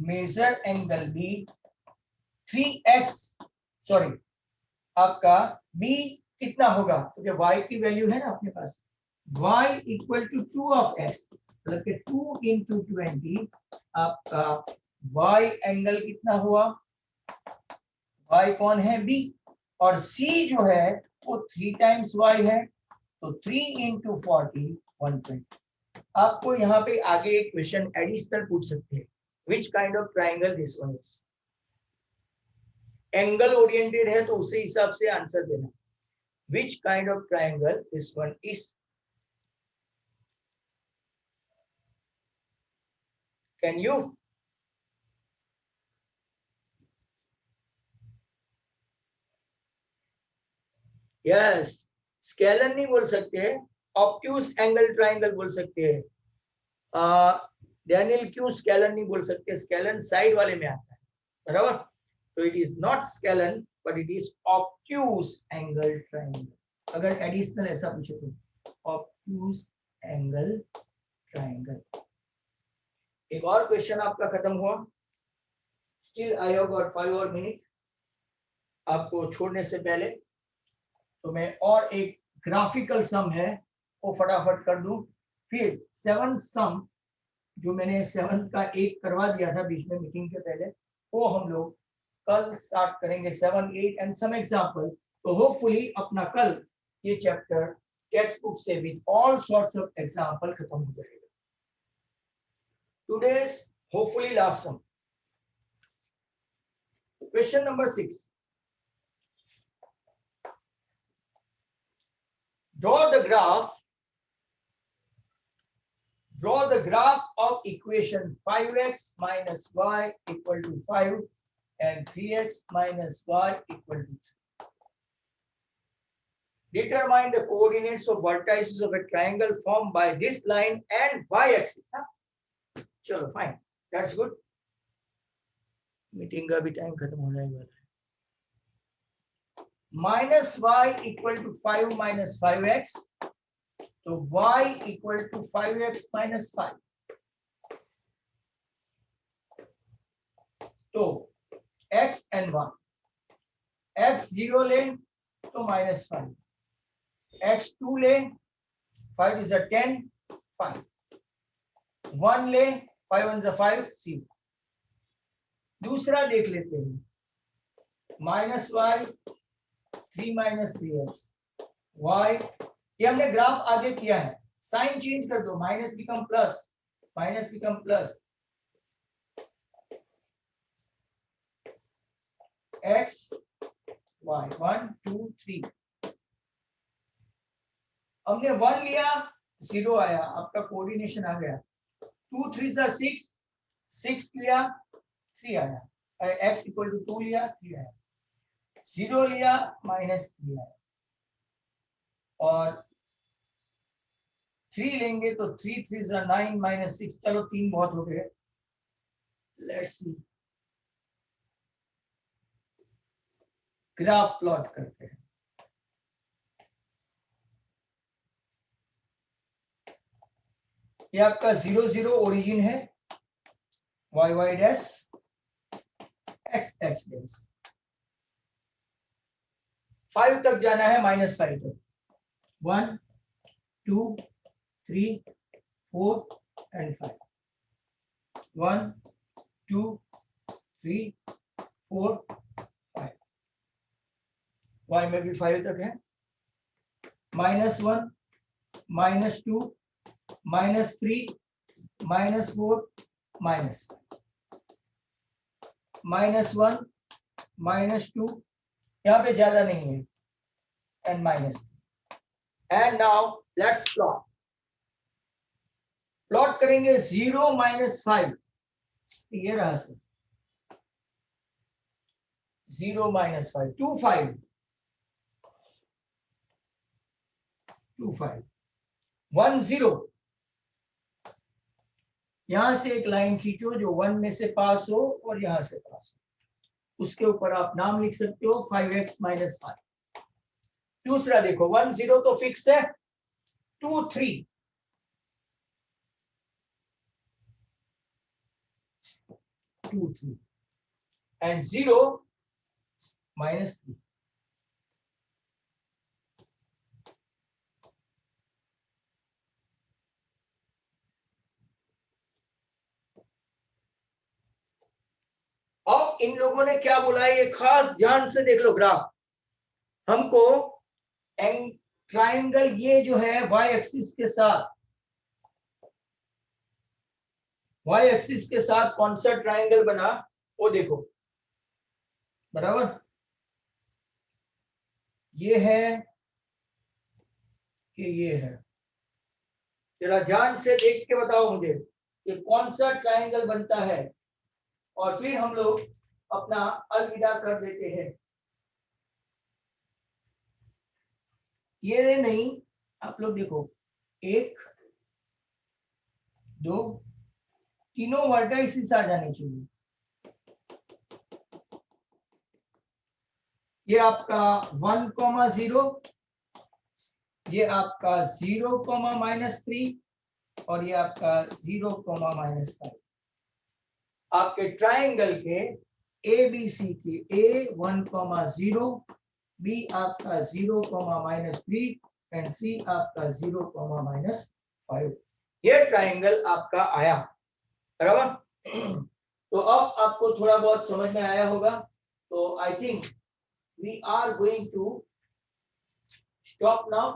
measure angle B 3x, sorry आपका B कितना होगा, तो y की वैल्यू है ना अपने पास, y equal to 2 of x, मतलब कि 2 into 20, आपका y एंगल कितना हुआ, y कौन है B, और C जो है वो 3 times y है, तो 3 into 40 120। आपको यहाँ पे आगे एक क्वेश्चन एडिशनल पूछ सकते हैं, which kind of triangle this one is. Angle oriented है तो उसी हिसाब से आंसर देना। Which kind of triangle this one is? Can you? Yes, scalene नहीं बोल सकते, ऑब्ट्यूज एंगल ट्राइंगल बोल सकते हैं। डैनियल क्यों स्केलन नहीं बोल सकते? स्केलन साइड वाले में आता है, बराबर। तो it is not scalene but it is obtuse angle triangle. अगर एडिशनल ऐसा पूछे तो ऑब्ट्यूज एंगल ट्राइंगल। एक और क्वेश्चन आपका खत्म हुआ। स्टिल आई हैव गॉट 5 और मिनट आपको छोड़ने से पहले, तो मैं और एक ग्राफिकल सम है वो फटाफट कर दूं। फिर 7 सम जो मैंने 7 का एक करवा दिया था बीच में मीटिंग के पहले, वो हम लोग कल स्टार्ट करेंगे 7, 8 एंड सम एग्जांपल। तो होपफुली अपना कल ये चैप्टर टेक्स्ट बुक से with all sorts of example खत्म हो जाएगा। Today's hopefully last sum, question number 6। Draw the graph of equation 5x minus y equal to 5 and 3x minus y equal to 3. Determine the coordinates of vertices of a triangle formed by this line and y-axis. चलो fine, that's good. Meeting का भी time खत्म होने वाला है। Minus y equal to 5 minus 5x, तो y equal to 5x minus 5। तो x and y, x 0 ले तो माइनस 5, x 2 ले 5 is a 10, 5 1 ले 5 1 is a 5, 0। दूसरा देख लेते हैं, minus y 3 minus 3x y, ये हमने ग्राफ आगे किया है, साइन चेंज कर दो, minus become plus, minus become plus, x y 1 2 3। हमने 1 लिया 0 आया, आपका कोऑर्डिनेशन आ गया। 2 3 सा 6, 6 लिया 3 आया, x इक्वल टू 2 लिया 3 आया, 0 लिया माइनस 3 आया, और 3 लेंगे तो 3 3 सा 9 माइनस 6, चलो 3 बहुत हो गए। लेट्स सी, ग्राफ प्लॉट करते हैं। ये आपका 0 0 ओरिजिन है, y y dash x x dash, 5 तक जाना है, माइनस 5 तक, 1 2 3 4 एंड 5, 1 2 3 4 5, y में भी 5 तक है, minus 1 minus 2 minus 3 minus 4 minus minus 1 minus 2, यहाँ पे ज्यादा नहीं है, and minus. And now let's plot करेंगे 0 माइनस 5, ये रहा सर 0 माइनस 5 2 5 2 5 1 0। यहां से एक लाइन खींचो जो 1 में से पास हो और यहां से पास हो, उसके ऊपर आप नाम लिख सकते हो 5x माइनस 5। दूसरा देखो 1 0 तो फिक्स है, 2 3 2 3 एंड 0 माइनस 3। अब इन लोगों ने क्या बोला है, ये खास ध्यान से देख लो ग्राफ। हमको ट्राइंगल ये जो है y एक्सिस के साथ, y एक्सिस के साथ कौन सा ट्राइंगल बना वो देखो, बराबर। ये है कि ये है? जरा ध्यान से देख के बताओ मुझे कि कौन सा ट्रायंगल बनता है, और फिर हम लोग अपना अलविदा कर देते हैं। ये नहीं, आप लोग देखो, 1 2 तीनों वर्टाइसिस आ जाने चाहिए। ये आपका 1,0, ये आपका 0,-3 और ये आपका 0,-5। आपके ट्रायंगल के ABC की A 1,0, B आपका 0,-3 एंड C आपका 0,-5। ये ट्रायंगल आपका आया, बराबर। तो अब आपको थोड़ा बहुत समझ में आया होगा। तो I think we are going to stop now.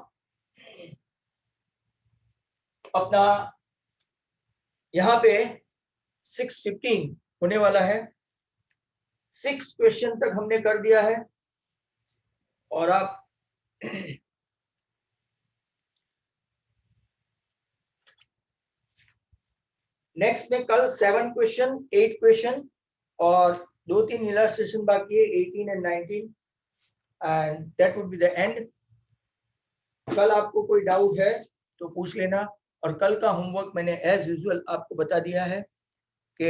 अपना यहाँ पे 6:15 होने वाला है। 6 क्वेश्चन तक हमने कर दिया है, और आप नेक्स्ट में कल 7 क्वेश्चन, 8 क्वेश्चन और 2-3 इलस्ट्रेशन बाकी है, 18 and 19, and that would be the end. कल आपको कोई डाउट है तो पूछ लेना। और कल का होमवर्क मैंने एज यूजुअल आपको बता दिया है कि